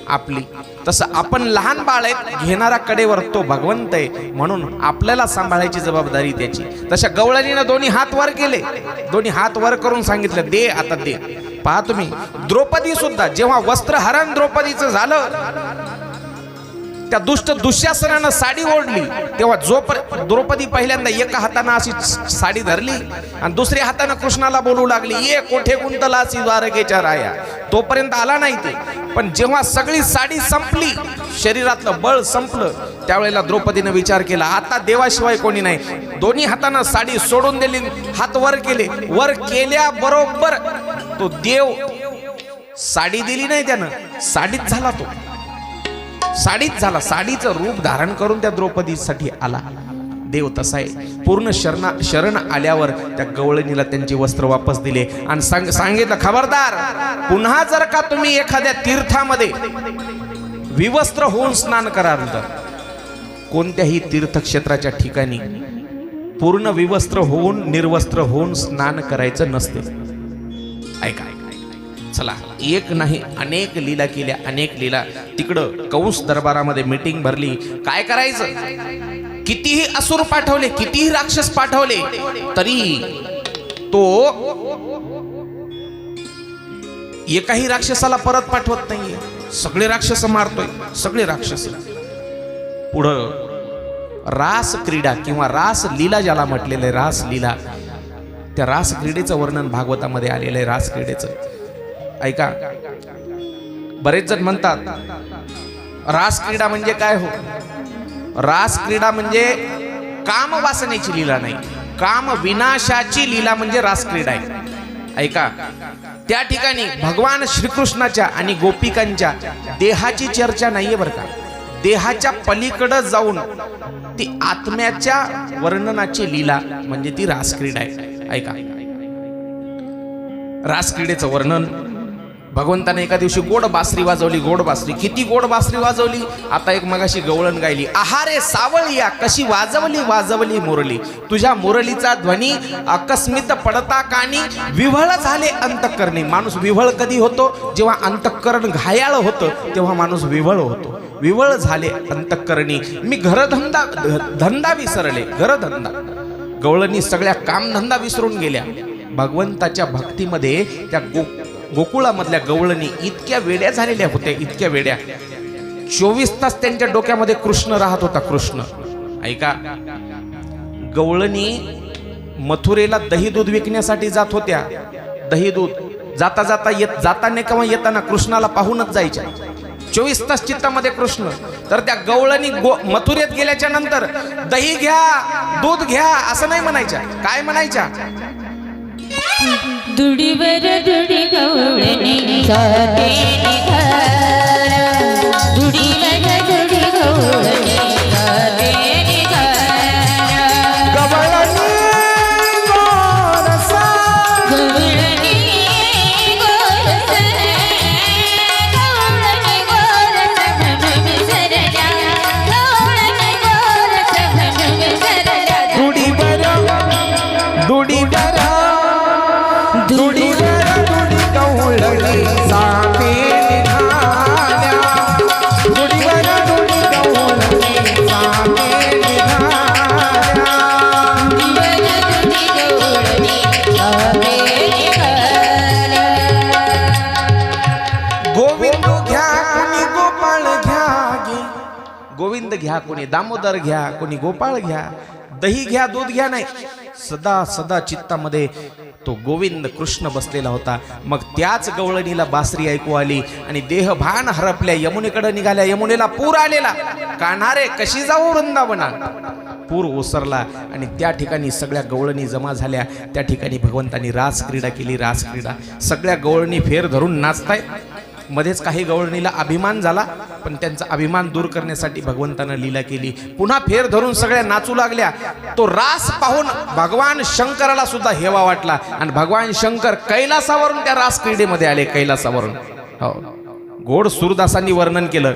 A: आपली. तसं आपण लहान बाळ आहेत, घेणारा कडेवर तो भगवंत आहे, म्हणून आपल्याला सांभाळायची जबाबदारी त्याची. तशा गवळणीनं दोन्ही हात वर केले, दोन्ही हात वर करून सांगितलं दे, आता दे. पहा तुम्ही, द्रौपदी सुद्धा जेव्हा वस्त्रहरण द्रौपदीचं झालं, त्या दुष्ट दुःशासनानं साडी ओढली, तेव्हा द्रौपदी पहिल्यांदा एका हातानं अशी साडी धरली आणि दुसऱ्या हातानं कृष्णाला बोलू लागली, ये कोठे गुंतलासी द्वारकेच्या राया. तोपर्यंत आला नाही ते, पण जेव्हा सगळी साडी संपली, शरीरातलं बळ संपलं, त्यावेळेला द्रौपदीनं विचार केला आता देवाशिवाय कोणी नाही. दोन्ही हातानं साडी सोडून दिली, हात वर केले. वर केल्याबरोबर तो देव, साडी दिली नाही त्यानं, साडीत झाला तो, साडीच झाला. साडीचं रूप धारण करून त्या द्रौपदीसाठी आला देव. तसा आहे, पूर्ण शरण आल्यावर त्या गवळणीला त्यांची वस्त्र वापस दिले आणि सांगितलं खबरदार, पुन्हा जर का तुम्ही एखाद्या तीर्थामध्ये विवस्त्र होऊन स्नान कराल तर कोणत्याही तीर्थक्षेत्राच्या ठिकाणी पूर्ण विवस्त्र होऊन निर्वस्त्र होऊन स्नान करायचं नसते. ऐका, चला, एक नाही अनेक लीला केल्या, अनेक लीला. तिकडं कंस दरबारामध्ये मीटिंग भरली, काय करायचं? कितीही असुर पाठवले, कितीही राक्षस पाठवले, तरी तो एकाही राक्षसाला परत पाठवत नाहीये. सगळे राक्षस मारतोय, सगळे राक्षस. पुढं रास क्रीडा किंवा रास लीला ज्याला म्हटलेलं आहे, रास लीला, त्या रास क्रीडेचं वर्णन भागवतामध्ये आलेलं आहे. रास क्रीडेचं ऐका. बरेच जण म्हणतात रास क्रीडा म्हणजे काय हो? रास क्रीडा म्हणजे काम वासनेची लीला नाही, काम विनाशाची लीला म्हणजे रास क्रीडा आहे. ऐका, त्या ठिकाणी भगवान श्रीकृष्णाच्या आणि गोपिकांच्या देहाची चर्चा नाहीये बरं का. देहाच्या पलीकडे जाऊन ती आत्म्याच्या वर्णनाची लीला म्हणजे ती रासक्रीडा आहे. ऐका, रासक्रीडेचं वर्णन भगवंताने एका दिवशी गोड बासरी वाजवली. गोड बासरी, किती गोड बासरी वाजवली. आता एक मगाशी गवळण गायली, आहारे सावळिया कशी वाजवली वाजवली मुरली, तुझ्या मुरलीचा ध्वनी अकस्मित पडता कानी विव्हळ झाले अंतःकरणी. माणूस विव्हळ कधी होतो? जेव्हा अंतःकरण घायाळ होतं तेव्हा माणूस विव्हळ होतो. विव्हळ झाले अंतःकरणी मी धंदा विसरले. घरधंदा, गवळणी सगळ्या कामधंदा विसरून गेल्या. भगवंताच्या भक्तीमध्ये त्या गोकुळामधल्या गवळणी इतक्या वेड्या झालेल्या होत्या, इतक्या वेड्या. 24 तास त्यांच्या डोक्यामध्ये कृष्ण राहत होता, कृष्ण. ऐका, गवळणी मथुरेला दही दूध विकण्यासाठी जात होत्या. दही दूध जाता जाताना किंवा येताना कृष्णाला पाहूनच जायच्या. 24 तास चित्तामध्ये कृष्ण. तर त्या गवळणी मथुरेत गेल्याच्या नंतर दही घ्या, दूध घ्या असं नाही म्हणायच्या. काय म्हणायच्या?
B: दुडीवर दुडी गवळणी जाते निघार, दुडीवर दुडी गवळणी जाते निघार.
A: गवळणी गोरसा,
B: गवळणी गोरसा, गवळणी गोरसा भणुन सरला, गवळणी गोरसा भणुन सरला.
A: दुडीवर दुडी गवळणी जाते निघाल्या, दुडीवर दुडी गवळणी जाते निघाल्या. गोविंद घ्या कोणी गोपाळ घ्या गे, गोविंद घ्या कोणी दामोदर घ्या, कोणी गोपाळ घ्या, दही घ्या दूध घ्या नाही. सदा सदा चित्तामध्ये तो गोविंद कृष्ण बसलेला होता. मग त्याच गवळणीला बासरी ऐकू आली आणि देहभान हरपल्या. यमुनेकडे निघाल्या. यमुनेला पूर आलेला. कान्हारे कशी जाऊ वृंदावना. पूर ओसरला आणि त्या ठिकाणी सगळ्या गवळणी जमा झाल्या. त्या ठिकाणी भगवंतांनी रास क्रीडा केली. रास क्रीडा, सगळ्या गवळणी फेर धरून नाचतायत. मध्येच काही गवळणीला अभिमान झाला, पण त्यांचा अभिमान दूर करण्यासाठी भगवंतानं लीला केली. पुन्हा फेर धरून सगळ्या नाचू लागल्या. तो रास पाहून भगवान शंकराला सुद्धा हेवा वाटला आणि भगवान शंकर कैलासावरून त्या रास क्रीडेमध्ये आले. कैलासावरून. हो, गोड सूरदासांनी वर्णन केलं.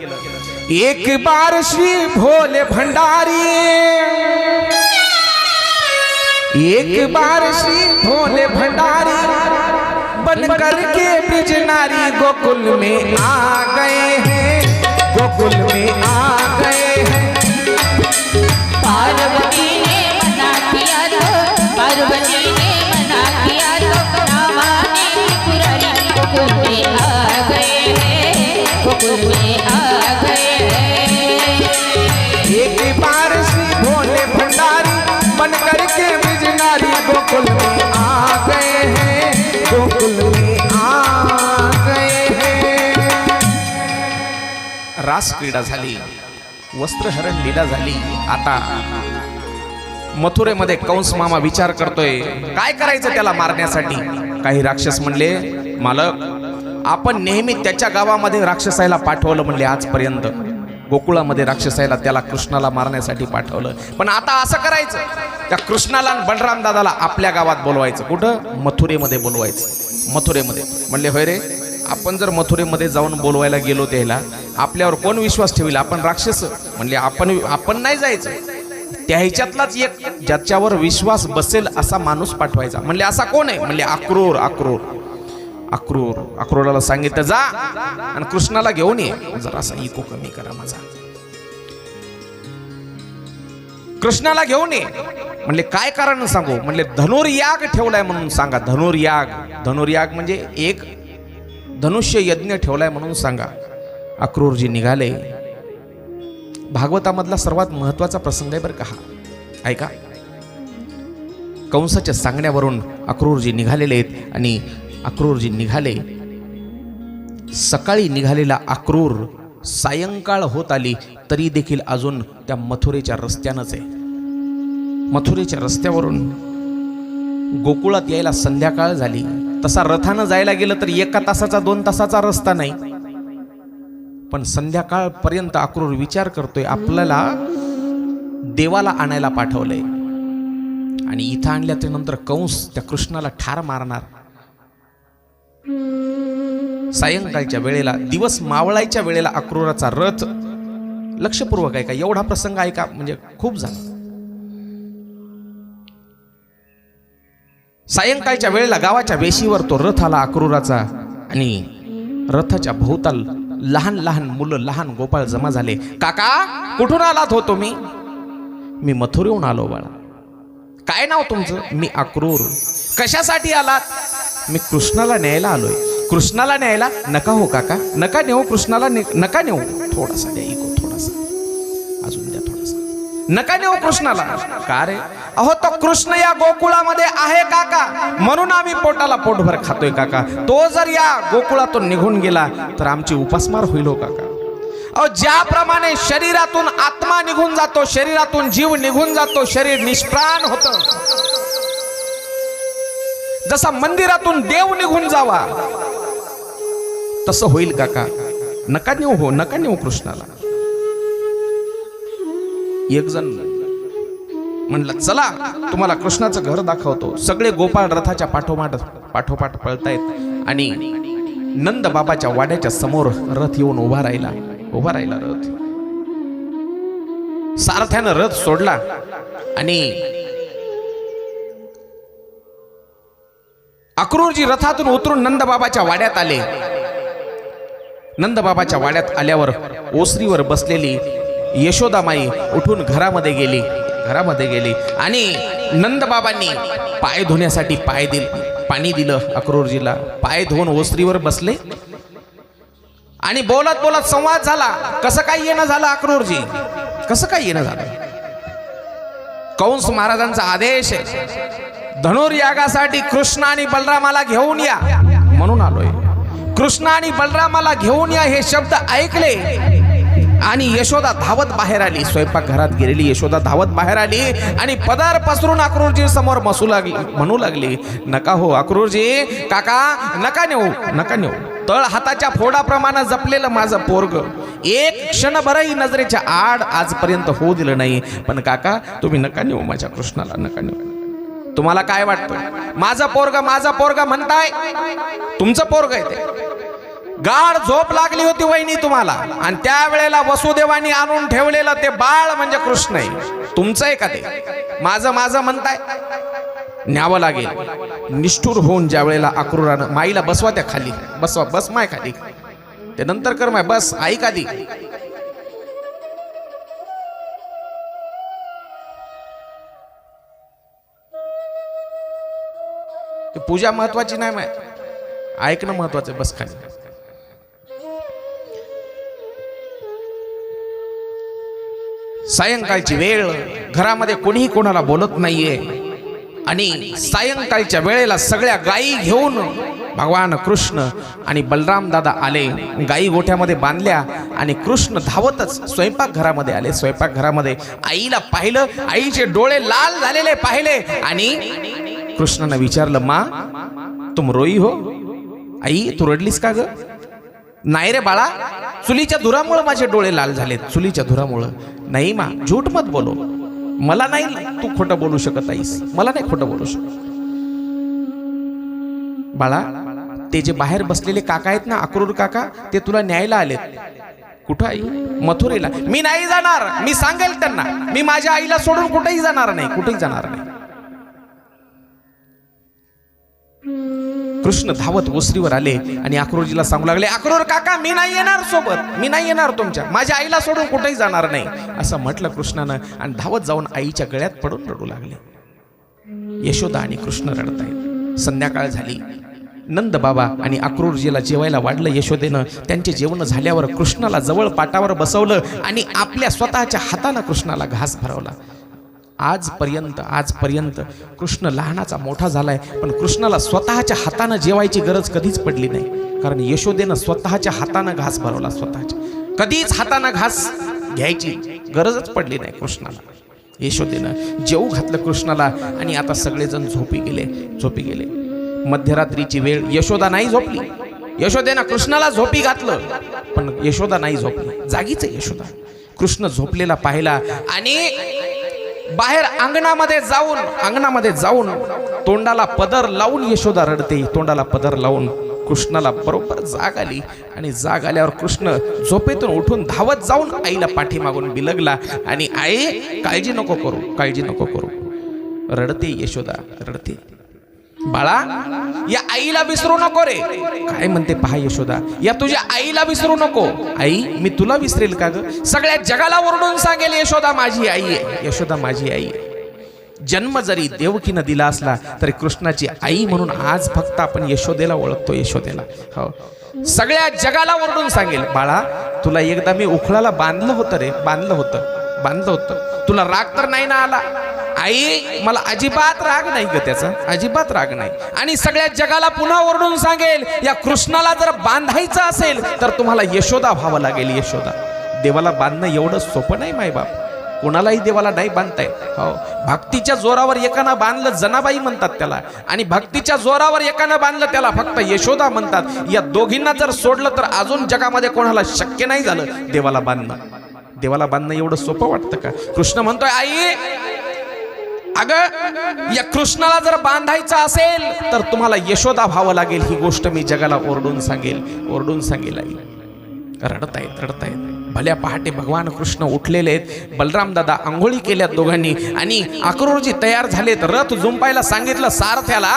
A: एक बार श्री भोले भंडारी, एक बार श्री भोले भंडारी बन करके ब्रिज नारी गोकुल में आ गए हैं, गोकुल में आ गए हैं.
B: पार्वती ने मना किया तो, पार्वती ने मना किया तो रामाने पुरारी गोकुल में आ गए हैं, गोकुल में आ गए हैं.
A: एक बार श्री भोले भंडारी बन करके ब्रिज नारी गोकुल में आ गए हैं, गोकुल में आ गए हैं. रास क्रीडा झाली, वस्त्रहरण लीला झाली. आता मथुरेमध्ये कंस मामा विचार करतोय काय करायचं त्याला मारण्यासाठी. काही राक्षस म्हणले, मालक आपण नेहमी त्याच्या गावामध्ये राक्षसायला पाठवलं म्हणले आजपर्यंत. गोकुळामध्ये राक्षसायला, त्याला कृष्णाला मारण्यासाठी पाठवलं. पण आता असं करायचं, त्या कृष्णाला आणि बलराम दादाला आपल्या गावात बोलवायचं. कुठं? मथुरेमध्ये बोलवायचं. मथुरेमध्ये. म्हणले होय रे, आपण जर मथुरेमध्ये जाऊन बोलवायला गेलो त्याला, आपल्यावर कोण विश्वास ठेवील? आपण राक्षस. म्हणले आपण नाही जायचं. त्या ह्याच्यातलाच एक ज्याच्यावर विश्वास बसेल असा माणूस पाठवायचा. म्हणले असा कोण आहे? म्हणले अक्रूर. अक्रूराला सांगितलं जा आणि कृष्णाला घेऊन ये. जरा असा इको कमी करा माझा. कृष्णाला घेऊन ये. म्हणले काय कारण सांगू. म्हणले धनुर्याग ठेवलाय म्हणून सांगा. धनुर्याग म्हणजे एक धनुष्य यज्ञ ठेवलाय म्हणून सांगा. अक्रूरजी निघाले. भागवतामधला सर्वात महत्वाचा प्रसंग आहे बरं का हा. ऐका. कंसाच्या सांगण्यावरून अक्रूरजी निघालेले आहेत आणि अक्रूरजी निघाले. सकाळी निघालेला अक्रूर सायंकाळ होत आली तरी देखील अजून त्या मथुरेच्या रस्त्यानंच आहे. मथुरेच्या रस्त्यावरून गोकुळात यायला संध्याकाळ झाली. तसा रथानं जायला गेलं तर 1 तासाचा 2 तासाचा रस्ता नाही. पण संध्याकाळपर्यंत अक्रूर विचार करतोय आपल्याला देवाला आणायला पाठवलंय आणि इथं आणल्याच्या नंतर कंस त्या कृष्णाला ठार मारणार. सायंकाळच्या वेळेला दिवस मावळायच्या वेळेला अक्रूराचा रथ लक्षपूर्वक ऐका. एवढा प्रसंग ऐका म्हणजे खूप झाला. सायंकाळच्या वेळेला गावाच्या वेशीवर तो रथ आला अक्रूराचा आणि रथाच्या भोवताल लहान लहान मुलं लहान गोपाळ जमा झाले. काका कुठून आलात हो तुम्ही. मी मथुरेहून आलो बाळा. काय नाव तुमचं. मी अक्रूर. कशासाठी आलात. मी कृष्णाला न्यायला आलोय. कृष्णाला न्यायला. नका हो काका नका नेऊ कृष्णाला नका नेऊ. थोडासा द्या इको थोडासा अजून द्या थोडासा. नका नेऊ कृष्णाला. का रे. अहो तो कृष्ण या गोकुळामध्ये आहे काका म्हणून आम्ही पोटाला पोटभर खातोय काका. तो जर या गोकुळातून निघून गेला तर आमची उपासमार होईल हो काका. अहो ज्याप्रमाणे शरीरातून आत्मा निघून जातो शरीरातून जीव निघून जातो शरीर निष्प्राण होतं जसा मंदिरातून देव निघून जावा तसं होईल काका. नका नेऊ हो नका नेऊ कृष्णाला. एक जण म्हणलं चला तुम्हाला कृष्णाचं घर दाखवतो. सगळे गोपाळ रथाच्या पाठोपाठ पळतायत आणि नंद बाबाच्या वाड्याच्या समोर रथ येऊन उभा राहिला रथ. सारथ्यानं रथ सोडला आणि अक्रूरजी रथातून उतरून नंदबाबाच्या वाड्यात आले. नंदबाबाच्या वाड्यात आल्यावर ओसरीवर बसलेली यशोदामाई उठून घरामध्ये गेली आणि नंदबाबांनी पाय धुण्यासाठी पाणी दिलं अक्रूरजीला. पाय धुवून ओसरीवर बसले आणि बोलत बोलत संवाद झाला. कसं काय येणं झालं अक्रूरजी. कसं काय येणं झालं. कंस महाराजांचा आदेश आहे धनुर्यागासाठी कृष्ण आणि बलरामाला घेऊन या म्हणून आलोय. कृष्ण आणि बलरामाला घेऊन या हे शब्द ऐकले आणि यशोदा धावत बाहेर आली. स्वयंपाक घरात गेलेली यशोदा धावत बाहेर आली आणि पदार पसरून अक्रूरजी समोर म्हणू लागली नका हो अक्रूरजी काका नका नेऊ. तळ हाताच्या फोडाप्रमाणे जपलेलं माझं पोरग एक क्षणभरही नजरेच्या आड आजपर्यंत होऊ दिलं नाही. पण काका तुम्ही नका नेऊ माझ्या कृष्णाला नका नेऊ. तुम्हाला काय वाटतं माझं पोरग म्हणताय. तुमचं पोरग आहे ते. गाढ झोप लागली होती वहिनी तुम्हाला आणि त्यावेळेला वसुदेवानी आणून ठेवलेलं ते बाळ म्हणजे कृष्ण आहे. तुमचं आहे का ते. माझं म्हणताय. न्यावं लागेल. निष्ठुर होऊन ज्या वेळेला अक्रूरानं माईला बसवा त्या खाली बस माय खाली ते नंतर कर माय बस ऐक आधी. पूजा महत्वाची नाही माय ऐकणं महत्वाचं. बस खाली. सायंकाळची वेळ घरामध्ये कोणीही कोणाला बोलत नाहीये आणि सायंकाळच्या वेळेला सगळ्या गायी घेऊन भगवान कृष्ण आणि बलराम दादा आले. गायी गोठ्यामध्ये बांधल्या आणि कृष्ण धावतच स्वयंपाकघरामध्ये आले. स्वयंपाकघरामध्ये आईला पाहिलं. आईचे डोळे लाल झालेले पाहिले आणि कृष्णाने विचारलं मा तुम रोई हो. आई तू रडलीस का ग. नाही रे बाळा चुलीच्या धुरामुळे माझे डोळे लाल झालेत. चुलीच्या धुरामुळं. नाही मा झूठ मत बोलो. मला नाही तू खोटं बोलू शकत आईस. मला नाही खोटं बोलू शकत. बाळा ते जे बाहेर बसलेले काका आहेत ना अक्रूर काका ते तुला न्यायला आलेत. कुठं आई. मथुरेला. मी नाही जाणार. मी सांगेल त्यांना. मी माझ्या आईला सोडून कुठेही जाणार नाही. कृष्ण धावत ओसरीवर आले आणि अक्रूरजीला सांगू लागले, अक्रूर काका मी नाही येणार सोबत, मी नाही येणार तुमच्या, माझ्या आईला सोडून कुठेही जाणार नाही असं म्हटलं कृष्णानं आणि धावत जाऊन आईच्या गळ्यात पडून रडू लागले. यशोदा आणि कृष्ण रडतायत. संध्याकाळ झाली. नंद बाबा आणि अक्रूरजीला जेवायला वाढलं यशोदेनं. त्यांचे जेवण झाल्यावर कृष्णाला जवळ पाटावर बसवलं आणि आपल्या स्वतःच्या हातानं कृष्णाला घास भरवला. आजपर्यंत कृष्ण लहानाचा मोठा झालाय, पण कृष्णाला स्वतःच्या हातानं जेवायची गरज कधीच पडली नाही, कारण यशोदेनं स्वतःच्या हातानं घास भरवला. कधीच हातानं घास घ्यायची गरजच पडली नाही कृष्णाला. यशोदेनं जेवू घातलं कृष्णाला आणि आता सगळेजण झोपी गेले. मध्यरात्रीची वेळ. यशोदा नाही झोपली. यशोदेनं कृष्णाला झोपी घातलं, पण यशोदा नाही झोपली. जागीच आहे यशोदा. कृष्ण झोपलेला पाहिला आणि बाहेर अंगणामध्ये जाऊन तोंडाला पदर लावून यशोदा रडते. तोंडाला पदर लावून कृष्णाला बरोबर जाग आली आणि जाग आल्यावर कृष्ण झोपेतून उठून धावत जाऊन आईला पाठीमागून बिलगला आणि आई काळजी नको करू. रडते यशोदा, रडते. बाळा या आईला विसरू नको रे. काय म्हणते पहा यशोदा, या तुझ्या आईला विसरू नको. आई मी तुला विसरेल का ग? सगळ्या जगाला ओरडून सांगेल यशोदा माझी आई आहे, यशोदा माझी आई आहे. जन्म जरी देवकीनं दिला असला तरी कृष्णाची आई म्हणून आज फक्त आपण यशोदेला ओळखतो. यशोदेला हो सगळ्या जगाला ओरडून सांगेल, बाळा तुला एकदा मी उखळाला बांधलं होतं. तुला राग तर नाही ना आला? आई मला अजिबात राग नाही ग, त्याचा अजिबात राग नाही. आणि सगळ्या जगाला पुन्हा ओरडून सांगेल, या कृष्णाला जर बांधायचं असेल तर तुम्हाला यशोदा व्हावं लागेल. यशोदा. देवाला बांधणं एवढं सोपं नाही मायबाप, कोणालाही देवाला नाही बांधताय. हो भक्तीच्या जोरावर एकानं बांधलं जनाबाई म्हणतात त्याला, आणि भक्तीच्या जोरावर एकानं बांधलं त्याला फक्त यशोदा म्हणतात. या दोघींना जर सोडलं तर अजून जगामध्ये कोणाला शक्य नाही झालं देवाला बांधणं एवढं सोपं वाटतं का? कृष्ण म्हणतोय, आई अगं या कृष्णाला जर बांधायचं असेल तर तुम्हाला यशोदा व्हावं लागेल. ही गोष्ट मी जगाला ओरडून सांगेल. आई रडतायत. भल्या पहाटे भगवान कृष्ण उठलेले आहेत. बलराम दादा आंघोळी केल्यात दोघांनी आणि अक्रूरजी तयार झालेत. रथ जुंपायला सांगितलं सारथ्याला.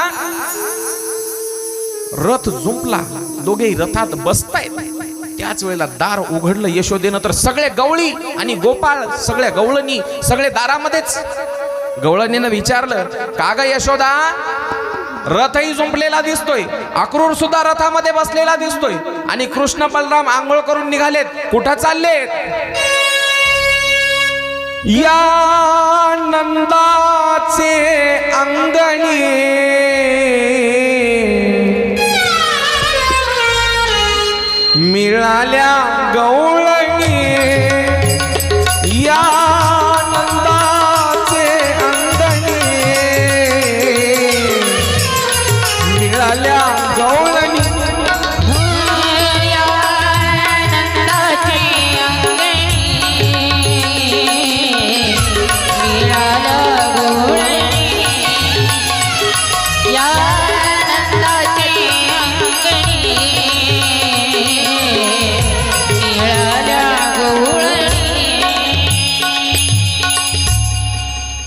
A: रथ जुंपला. दोघेही रथात बसतायत. त्याच वेळेला दार उघडलं यशोदेनं, तर सगळे गवळी आणि गोपाळ, सगळ्या गवळणी सगळे दारामध्येच. गवळणीनं विचारलं, का ग यशोदा रथही जुंपलेला दिसतोय, अक्रूर सुद्धा रथामध्ये बसलेला दिसतोय आणि कृष्ण बलराम आंघोळ करून निघालेत, कुठं चाललेत? या नंदाचे अंगणी मिळाल्या गवळणी. या नंदाचे अंगणी मिळाल्या गवळणी.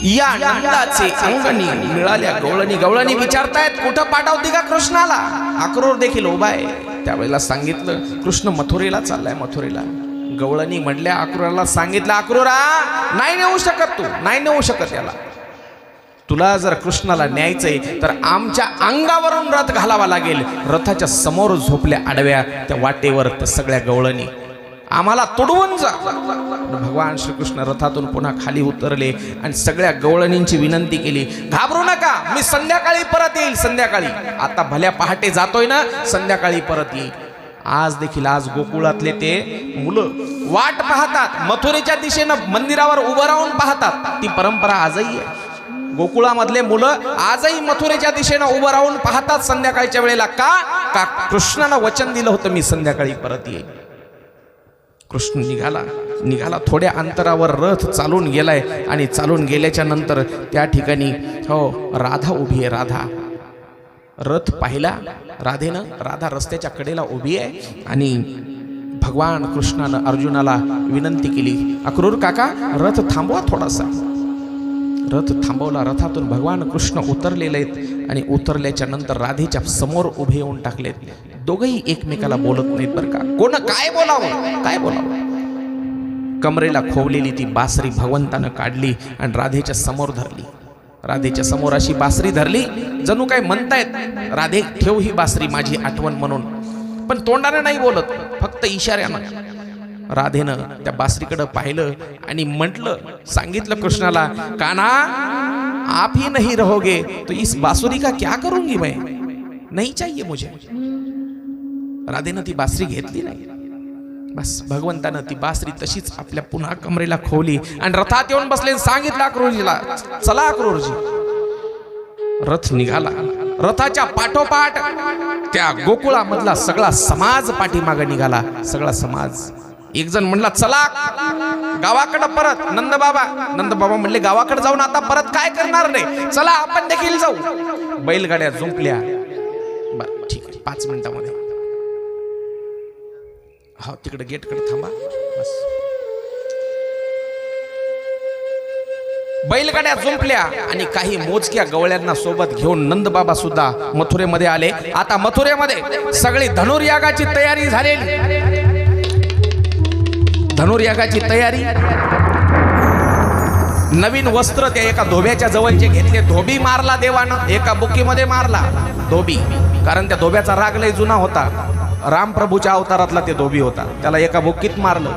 A: या नंदाचे अंगणी मिळाल्या गवळणी. गवळणी विचारतायत कुठं पाठवती का कृष्णाला? अक्रूर देखील उभा आहे. त्यावेळेला सांगितलं कृष्ण मथुरेला चाललाय, मथुरेला. गवळणी म्हणल्या अक्रूराला सांगितलं, अक्रूरा नाही नेऊ शकत, तू नाही नेऊ शकत याला. तुला जर कृष्णाला न्यायचंय तर आमच्या अंगावरून रथ घालावा लागेल. रथाच्या समोर झोपल्या आडव्या त्या वाटेवर त्या सगळ्या गवळणी. आम्हाला तुडवून जा. भगवान श्रीकृष्ण रथातून पुन्हा खाली उतरले आणि सगळ्या गवळणींची विनंती केली, घाबरू नका, मी संध्याकाळी परत येईल. संध्याकाळी आता भल्या पहाटे जातोय ना, संध्याकाळी परत येईल. आज देखील आज गोकुळातले ते मुलं वाट पाहतात, मथुरेच्या दिशेनं मंदिरावर उभं राहून पाहतात. ती परंपरा आजही आहे. गोकुळामधले मुलं आजही मथुरेच्या दिशेनं उभं राहून पाहतात संध्याकाळच्या वेळेला. का कृष्णानं वचन दिलं होतं मी संध्याकाळी परत येईल. कृष्ण निघाला थोड्या अंतरावर रथ चालून गेलाय आणि चालून गेल्याच्या नंतर त्या ठिकाणी हो राधा उभी आहे. राधा रथ पाहिला राधेनं. राधा रस्त्याच्या कडेला उभी आहे आणि भगवान कृष्णानं अर्जुनाला विनंती केली, अक्रूर काका रथ थांबवा थोडासा. रथ थांबवला. रथातून भगवान कृष्ण उतरलेले आहेत आणि उतरल्याच्या नंतर राधेच्या समोर उभे येऊन टाकलेत. दोघंही एकमेकाला बोलत नाहीत बरं का. कोण काय बोलावं, काय बोलावं. कमरेला खोवलेली ती बासरी भगवंतानं काढली आणि राधेच्या समोर धरली. राधेच्या समोर अशी बासरी धरली, जणू काय म्हणतायत राधे ठेव ही बासरी माझी आठवण म्हणून, पण तोंडाने नाही बोलत, फक्त इशाऱ्यानं. राधेनं त्या बासरीकडे पाहिलं आणि म्हटलं, सांगितलं कृष्णाला, कान्हा आप ही नहीं रहोगे तो इस बासुरी का क्या करूंगी मैं, नहीं चाहिए मुझे. राधेनं ती बासरी घेतली नाही. बस भगवंतानं ती बासरी तशीच आपल्या पुन्हा कमरेला खोवली आणि रथात येऊन बसले. सांगितलं अक्रूरजीला, चला अक्रूरजी. रथ निघाला. रथाच्या पाठोपाठ त्या गोकुळामधला सगळा समाज पाठीमागे निघाला. सगळा समाज. एक जण म्हणला, चला गावाकडे परत. नंदबाबा म्हणले, गावाकडे जाऊन आता परत काय करणार नाही, चला आपण देखील जाऊ. बैलगाड्या जुंपल्या. बरं ठीक आहे, 5 मिनिटामध्ये. हा तिकडे गेटकडे थांबा. बस. बैलगाड्या जुंपल्या आणि काही मोजक्या गवळ्यांना सोबत घेऊन नंदबाबा सुद्धा मथुरेमध्ये आले. आता मथुरेमध्ये सगळी धनुर्यागाची तयारी झालेली. धनुर्यागाची तयारी. नवीन वस्त्र त्या एका धोब्याच्या जवळचे घेतले. धोबी मारला देवानं, एका बुक्कीमध्ये मारला धोबी, कारण त्या धोब्याचा राग लय जुना होता. रामप्रभूच्या अवतारातला ते धोबी होता, त्याला एका बुक्कीत मारलं.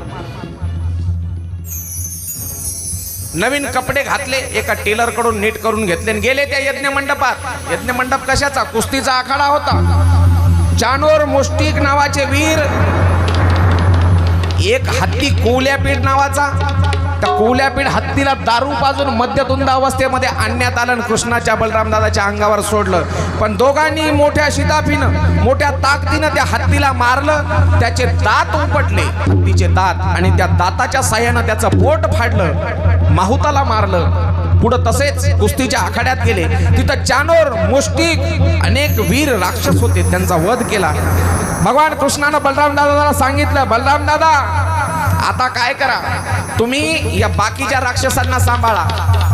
A: नवीन कपडे घातले, एका टेलर कडून नीट करून घेतले आणि गेले त्या यज्ञ मंडपात. यज्ञ मंडप कशाचा? कुस्तीचा आखाडा होता. चानोर मुष्टिक नावाचे वीर, एक हत्ती कोवल्यापीठ नावाचा, त्या कोवल्यापीठ हत्तीला दारू पाजून मध्यधुंद अवस्थेमध्ये आणण्यात आलं आणि कृष्णाच्या बलरामदादाच्या अंगावर सोडलं. पण दोघांनी मोठ्या शिताफीनं, मोठ्या ताकदीनं त्या हत्तीला मारलं. त्याचे दात उपटले, हत्तीचे दात, आणि त्या दाताच्या साह्यानं त्याचं पोट फाडलं. माहुताला मारलं. पुढं तसेच कुस्तीच्या आखाड्यात गेले. तिथं चानोर मुष्टिक अनेक वीर राक्षस होते, त्यांचा वध केला. भगवान कृष्णानं बलरामदादाला सांगितलं, बलरामदादा आता काय करा, तुम्ही या बाकीच्या राक्षसांना सांभाळा,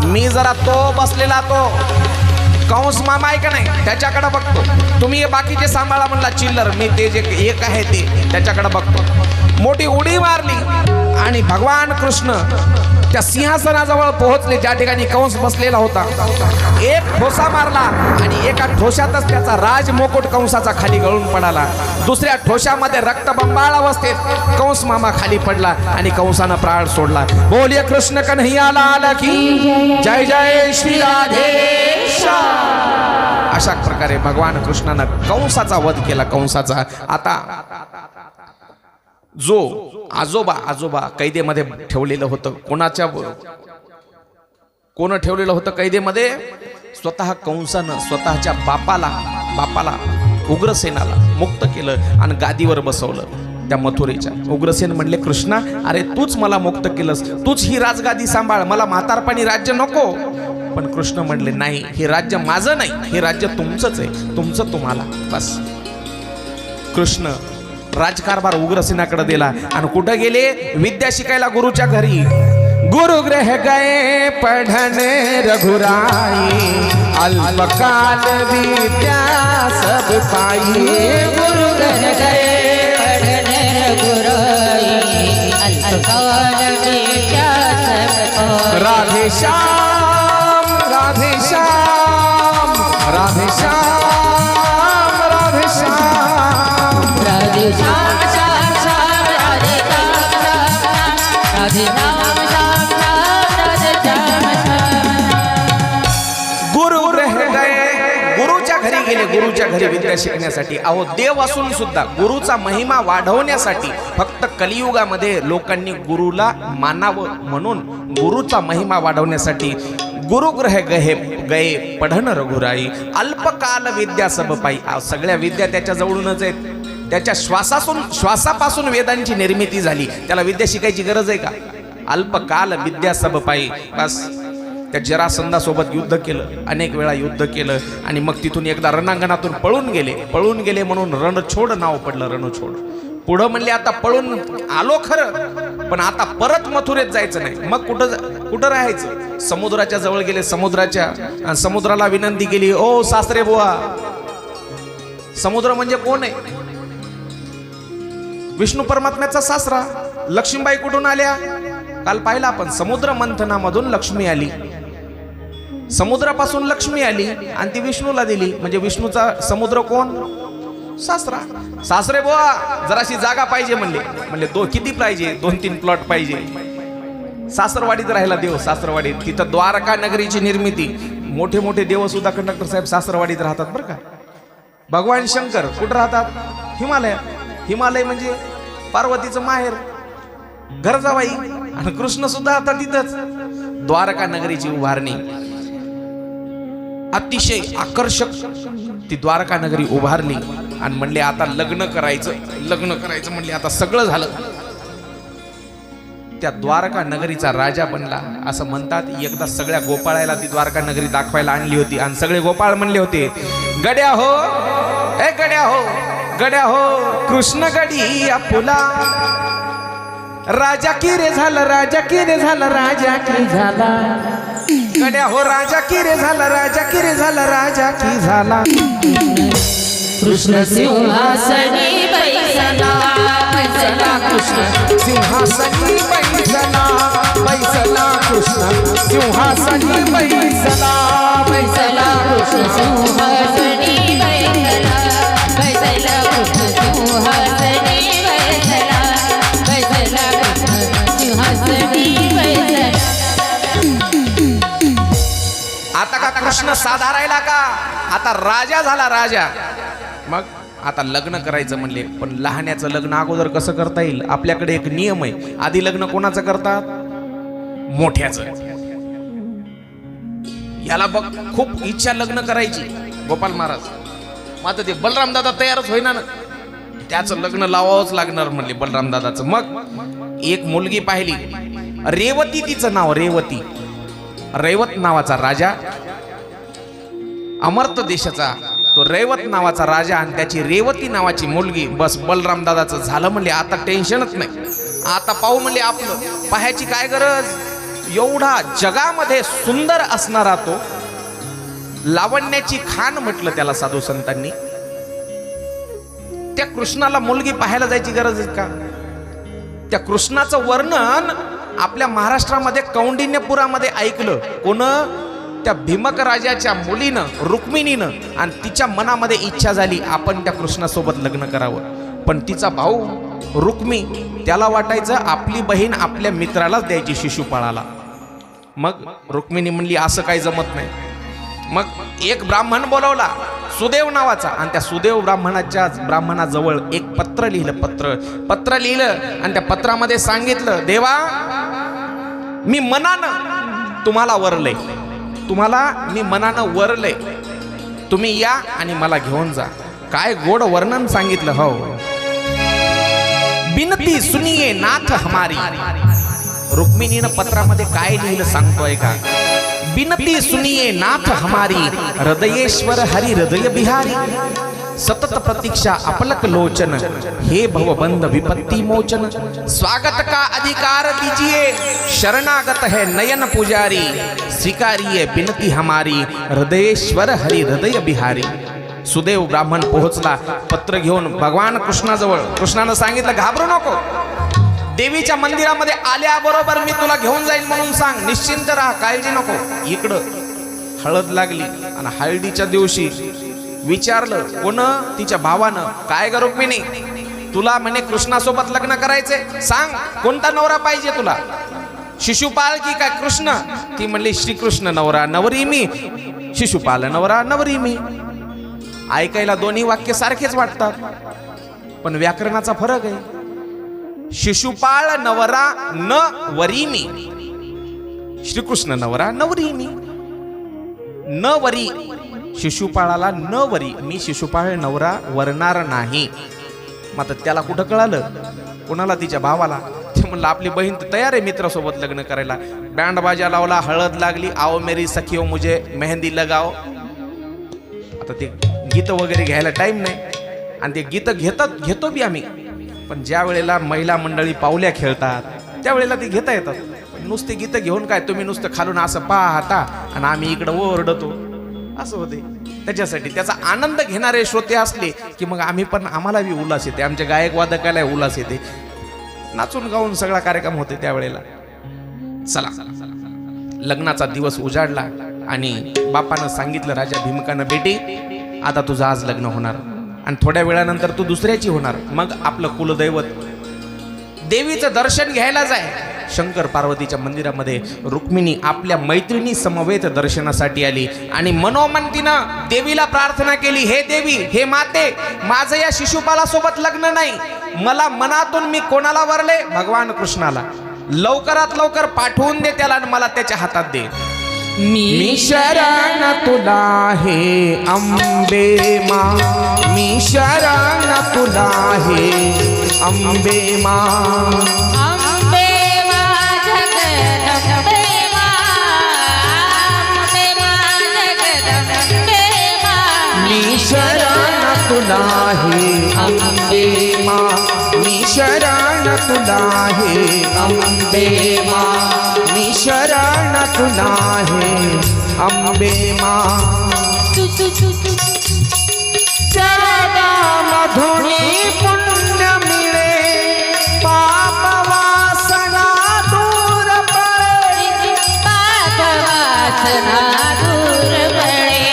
A: मी जरा तो बसलेला तो कंस मामा आहे का नाही त्याच्याकडे बघतो, तुम्ही हे बाकीचे सांभाळा म्हणला. चिल्लर मी ते जे एक आहे ते त्याच्याकडे बघतो. मोठी उडी मारली आणि भगवान कृष्ण त्या सिंहासनाजवळ पोहोचले, ज्या ठिकाणी कंस बसलेला होता. एक ठोसा मारला आणि एका ठोशातच त्याचा राज मुकुट कंसाचा खाली गळून पडाला. दुसऱ्या ठोशामध्ये रक्तबंबाळ अवस्थेत कंस मामा खाली पडला आणि कंसानं प्राण सोडला. बोलिये कृष्ण कन्हैया लाल की जय. जय श्री राधेश. अशा प्रकारे भगवान कृष्णानं कंसाचा वध केला. कंसाचा. आता जो आजोबा कैदेमध्ये ठेवलेलं होतं, कोण ठेवलेलं होतं कैदेमध्ये? स्वतः कंसानं स्वतःच्या बापाला उग्रसेनाला मुक्त केलं आणि गादीवर बसवलं त्या मथुरेच्या. उग्रसेन म्हणले, कृष्णा अरे तूच मला मुक्त केलंस, तूच ही राजगादी सांभाळ, मला म्हातारपणी राज्य नको. पण कृष्ण म्हणले, नाही, हे राज्य माझं नाही, हे राज्य तुमचंच आहे, तुमचं तुम्हाला. बस. कृष्ण राजकारभार उग्रसेनाकडे दिला आणि कुठं गेले? विद्या शिकायला गुरुच्या घरी. गुरुगृह गए पढ़ने रघुराई, अल्पकाल विद्या सब पाई.
B: गुरुगृह गए पढ़ने रघुराई, अल्पकाल विद्या सब पाई.
A: राधे श्याम राधे श्याम राधे श्याम राधे श्याम
B: राधे श्याम श्याम श्याम राधे श्याम श्याम राधे श्याम श्याम श्याम राधे श्याम श्याम.
A: गुरु रह गए. गुरुच्या घरी गेले, गुरुच्या घरी विद्या शिकण्यासाठी. अहो देव असून सुद्धा गुरुचा महिमा वाढवण्यासाठी फक्त कलियुगामध्ये लोकांनी गुरुला मानावं म्हणून गुरुचा महिमा वाढवण्यासाठी गुरुगृह गए पढन रघुराई, अल्पकाल विद्या सब पाई. सगळ्या विद्या त्याच्या जवळूनच आहेत. त्याच्या श्वासापासून वेदांची निर्मिती झाली. त्याला विद्या शिकायची गरज आहे का? अल्पकाल विद्या सब पाई. बस. त्या जरासंधासोबत युद्ध केलं, अनेक वेळा युद्ध केलं आणि मग तिथून एकदा रणांगणातून पळून गेले म्हणून रणछोड नाव पडलं. रणछोड. पुढं म्हणले, आता पळून आलो खरं, पण आता परत मथुरेत जायचं नाही. मग कुठं राहायचं? समुद्राच्या जवळ गेले, समुद्राच्या, आणि समुद्राला विनंती केली, ओ सासरे बुवा. समुद्र म्हणजे कोण आहे? विष्णू परमात्म्याचा सासरा. लक्ष्मीबाई कुठून आल्या? काल पाहिला आपण, समुद्र मंथनामधून लक्ष्मी आली, समुद्रापासून लक्ष्मी आली आणि ती विष्णूला दिली. म्हणजे विष्णूचा समुद्र कोण? सासरा. सासरे बुवा जराशी जागा पाहिजे म्हणले. म्हणले किती पाहिजे? 2-3 प्लॉट पाहिजे. सासरवाडीत राहिला देव, सासरवाडीत. तिथं द्वारका नगरीची निर्मिती. मोठे मोठे देव सुद्धा कंडक्टर साहेब सासरवाडीत राहतात बरं का. भगवान शंकर कुठं राहतात? हिमालयात. हिमालय म्हणजे पार्वतीचं माहेर, घर जावाई. आणि कृष्ण सुद्धा आता तिथंच. द्वारका नगरीची उभारणी अतिशय आकर्षक ती द्वारका नगरी उभारली आणि म्हणले आता लग्न करायचं. लग्न करायचं म्हणले, आता सगळं झालं. त्या द्वारका नगरीचा राजा बनला असं म्हणतात. एकदा सगळ्या गोपाळाला ती द्वारका नगरी दाखवायला आणली होती आणि सगळे गोपाळ म्हणले होते, गड्या हो, ए गड्या हो, गड्या हो, कृष्ण गडी आपुला. राजा की रे झालं, राजा की रे झालं, राजा की झाला. गड्या हो, राजा की रे झालं, राजा की रे झालं, राजा की झाला.
B: कृष्ण सिंहासनी बैसला, बैसला कृष्ण
A: सिंहासनी बैसला, बैसला कृष्ण सिंहासनी बैसला,
B: बैसला कृष्ण सिंहासनी बैसला, बैसला कृष्ण सिंहासनी बैसला, बैसला कृष्ण सिंहासनी बैसला.
A: आता का कृष्ण साधा राहिला का? आता राजा झाला, राजा. मग आता लग्न करायचं म्हणले, पण लहान्याचं लग्न अगोदर कसं करता येईल? आपल्याकडे एक नियम आहे, आधी लग्न कोणाचं करतात? मोठ्याचं. याला बघ खूप इच्छा लग्न करायची गोपाल महाराज. मात्र ते बलराम दादा तयारच होईना ना, त्याचं लग्न लावावंच लागणार म्हणले बलराम दादाचं. मग एक मुलगी पाहिली, रेवती तिचं नाव, रेवती. रैवत नावाचा राजा, अमर्त देशाचा तो रैवत नावाचा राजा आणि त्याची रेवती नावाची मुलगी. बस बलराम दादाचं झालं म्हणले, आता टेन्शनच नाही. आता पाहू म्हणले, आपलं पाहायची काय गरज? एवढा जगामध्ये सुंदर असणारा तो, लावण्याची खान म्हटलं त्याला साधू संतांनी. त्या कृष्णाला मुलगी पाहायला जायची गरज आहे का? त्या कृष्णाचं वर्णन आपल्या महाराष्ट्रामध्ये कौंडिन्यपुरामध्ये ऐकलं. कोण? त्या भीमक राजाच्या मुलीनं, रुक्मिणीनं. आणि तिच्या मनामध्ये इच्छा झाली आपण त्या कृष्णासोबत लग्न करावं. पण तिचा भाऊ रुक्मी, त्याला वाटायचं आपली बहीण आपल्या मित्रालाच द्यायची शिशुपाळाला. मग रुक्मिणी म्हणली असं काही जमत नाही. मग एक ब्राह्मण बोलवला, सुदेव नावाचा. आणि त्या सुदेव ब्राह्मणाजवळ एक पत्र लिहिलं. पत्र लिहिलं आणि त्या पत्रामध्ये सांगितलं, देवा मी मनानं तुम्हाला वरलय, तुम्हाला मी मनानं वरलय, तुम्ही या आणि मला घेऊन जा. काय गोड वर्णन सांगितलं. हो, बिनती सुनिये नाथ हमारी. रुक्मिणीनं पत्रामध्ये काय लिहिलं सांगतोय का? बिनती सुनिये नाथ हमारी, हृदयेश्वर हरि हृदय बिहारी. सतत प्रतीक्षा अपलक लोचन, हे भवबंध विपत्ति मोचन. स्वागत का अधिकार दीजिए, शरणागत है नयन पुजारी. स्वीकारिए बिनती हमारी, हृदयेश्वर हरि हृदय बिहारी. सुदेव ब्राह्मण पोहोचला पत्र घेऊन भगवान कृष्णाजवळ. कृष्णानं सांगितलं, घाबरू नको, देवीच्या मंदिरामध्ये आल्याबरोबर मी तुला घेऊन जाईल म्हणून सांग, निश्चिंत राहा, काळजी नको. इकडं हळद लागली आणि हळदीच्या दिवशी विचारलं कोण? तिच्या भावानं, काय ग रुक्मिणी, तुला म्हणे कृष्णासोबत लग्न करायचे, सांग कोणता नवरा पाहिजे तुला, शिशुपाल की काय कृष्ण? ती म्हणली श्रीकृष्ण नवरा नवरी मी, शिशुपाल नवरा नवरी मी. ऐकायला दोन्ही वाक्य सारखेच वाटतात, पण व्याकरणाचा फरक आहे. शिशुपाळ नवरा न वरी मी, श्रीकृष्ण नवरा नवरी मी. न वरी, शिशुपाळाला न वरी, मी शिशुपाळ नवरा वरणार नाही. मात्र त्याला कुठं कळालं? कोणाला? तिच्या भावाला. ते म्हणलं आपली बहीण तर तयार आहे मित्रासोबत लग्न करायला. बँड बाजा लावला, हळद लागली, आओ मेरी सखियो मुझे मेहंदी लगाओ. आता ते गीत वगैरे घ्यायला टाइम नाही, आणि ते गीत घेतो बी आम्ही. पण ज्या वेळेला महिला मंडळी पावल्या खेळतात त्यावेळेला ते घेता येतात. नुसते गीतं घेऊन काय तुम्ही नुसतं खालून असं पाहता आणि आम्ही इकडं ओरडतो असं होते. त्याच्यासाठी त्याचा आनंद घेणारे श्रोते असले की मग आम्ही पण आम्हाला बी उल्हास येते, आमच्या गायक वादकाला उल्हास येते, नाचून गाऊन सगळा कार्यक्रम होते त्यावेळेला. चला लग्नाचा दिवस उजाडला आणि बापानं सांगितलं राजा भीमकानं, बेटी आता तुझं आज लग्न होणार आणि थोड्या वेळानंतर तू दुसऱ्याची होणार. मग आपलं कुलदैवत देवीचं दर्शन घ्यायला जाय. शंकर पार्वतीच्या मंदिरामध्ये रुक्मिणी आपल्या मैत्रिणी समवेत दर्शनासाठी आली आणि मनोमन तिनं देवीला प्रार्थना केली, हे देवी, हे माते, माझं या शिशुपालासोबत लग्न नाही, मला मनातून मी कोणाला वरले, भगवान कृष्णाला, लवकरात लवकर पाठवून दे त्याला आणि मला त्याच्या हातात दे. मी शरण तुला हे अंबे मा, मी शरण तुला हे अंबे मा,
B: अंबे मा जगदंबे मा, अंबे मा जगदंबे मा.
A: मी शरण तुला हे अंबे मा, मी शरण तुला हे अंबे मा, मी शरण तुला हे अंबे मा. चरणामधून पुण्य मिळे, पाप वासना दूर पळे,
B: पाप वासना दूर पळे.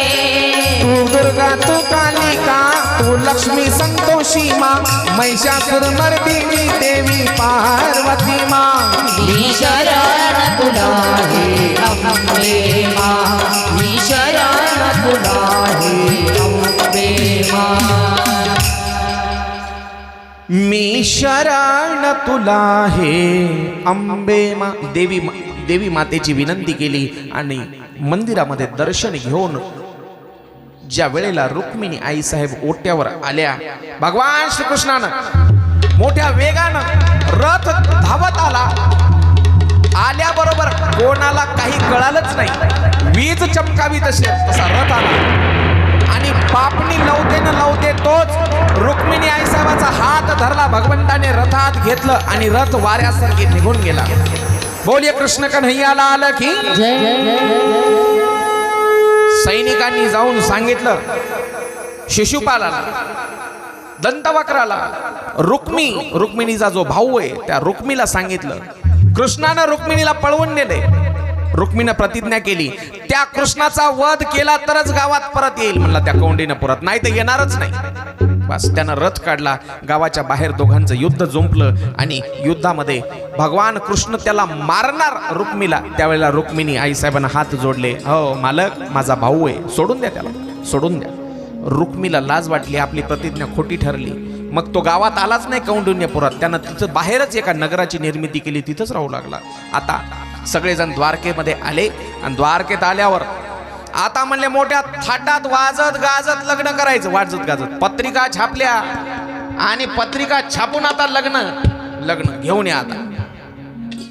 A: तू दुर्गा तू कालिका तू लक्ष्मी संतोषी मा, महिषासुर मर्दिनी देवी पार्वती मा. मी शरण तुला हे अंबे मा, मी शरण तुला हे अंबे मा, मी शरण तुला हे अंबे मा. देवी मातेची विनंती केली आणि मंदिरामध्ये दर्शन घेऊन ज्या वेळेला रुक्मिणी आई साहेब ओट्यावर आल्या, भगवान श्रीकृष्णानं मोठ्या वेगानं रथ धावत आला. आल्याबरोबर कोणाला काही कळालंच नाही, वीज चमकावी तसा रथ आला आणि पापणी लवते तोच रुक्मिणी आई साहेबाचा हात धरला. भगवंताने रथात घेतलं आणि रथ वाऱ्यासारखे निघून गेला. बोलिये कृष्ण कन्हैया लाल की. सैनिकांनी जाऊन सांगितलं शिशुपालाला, दंतवक्राला, रुक्मिणीचा जो भाऊ आहे त्या रुक्मीला सांगितलं. कृष्णानं रुक्मिणीला पळवून नेले. रुक्मिणीनं प्रतिज्ञा केली, त्या कृष्णाचा वध केला तरच गावात परत येईल म्हणला, त्या कौंडीनं परत, नाही तर येणारच नाही. बस त्यानं रथ काढला. गावाच्या बाहेर दोघांचं युद्ध जुंपलं आणि युद्धामध्ये भगवान कृष्ण त्याला मारणार रुक्मीला. त्यावेळेला रुक्मिणी आई साहेबांना हात जोडले, हो मालक, माझा भाऊ आहे, सोडून द्या त्याला, सोडून द्या. रुक्मीला लाज वाटली, आपली प्रतिज्ञा खोटी ठरली. मग तो गावात आलाच नाही कौंडिन्यपुरात. त्यानं तिथं बाहेरच एका नगराची निर्मिती केली, तिथंच राहू लागला. आता सगळेजण द्वारकेमध्ये आले आणि द्वारकेत आल्यावर आता म्हणले मोठ्या थाटात वाजत गाजत लग्न करायचं. वाजत गाजत पत्रिका छापल्या आणि पत्रिका छापून आता लग्न घेऊन या. आता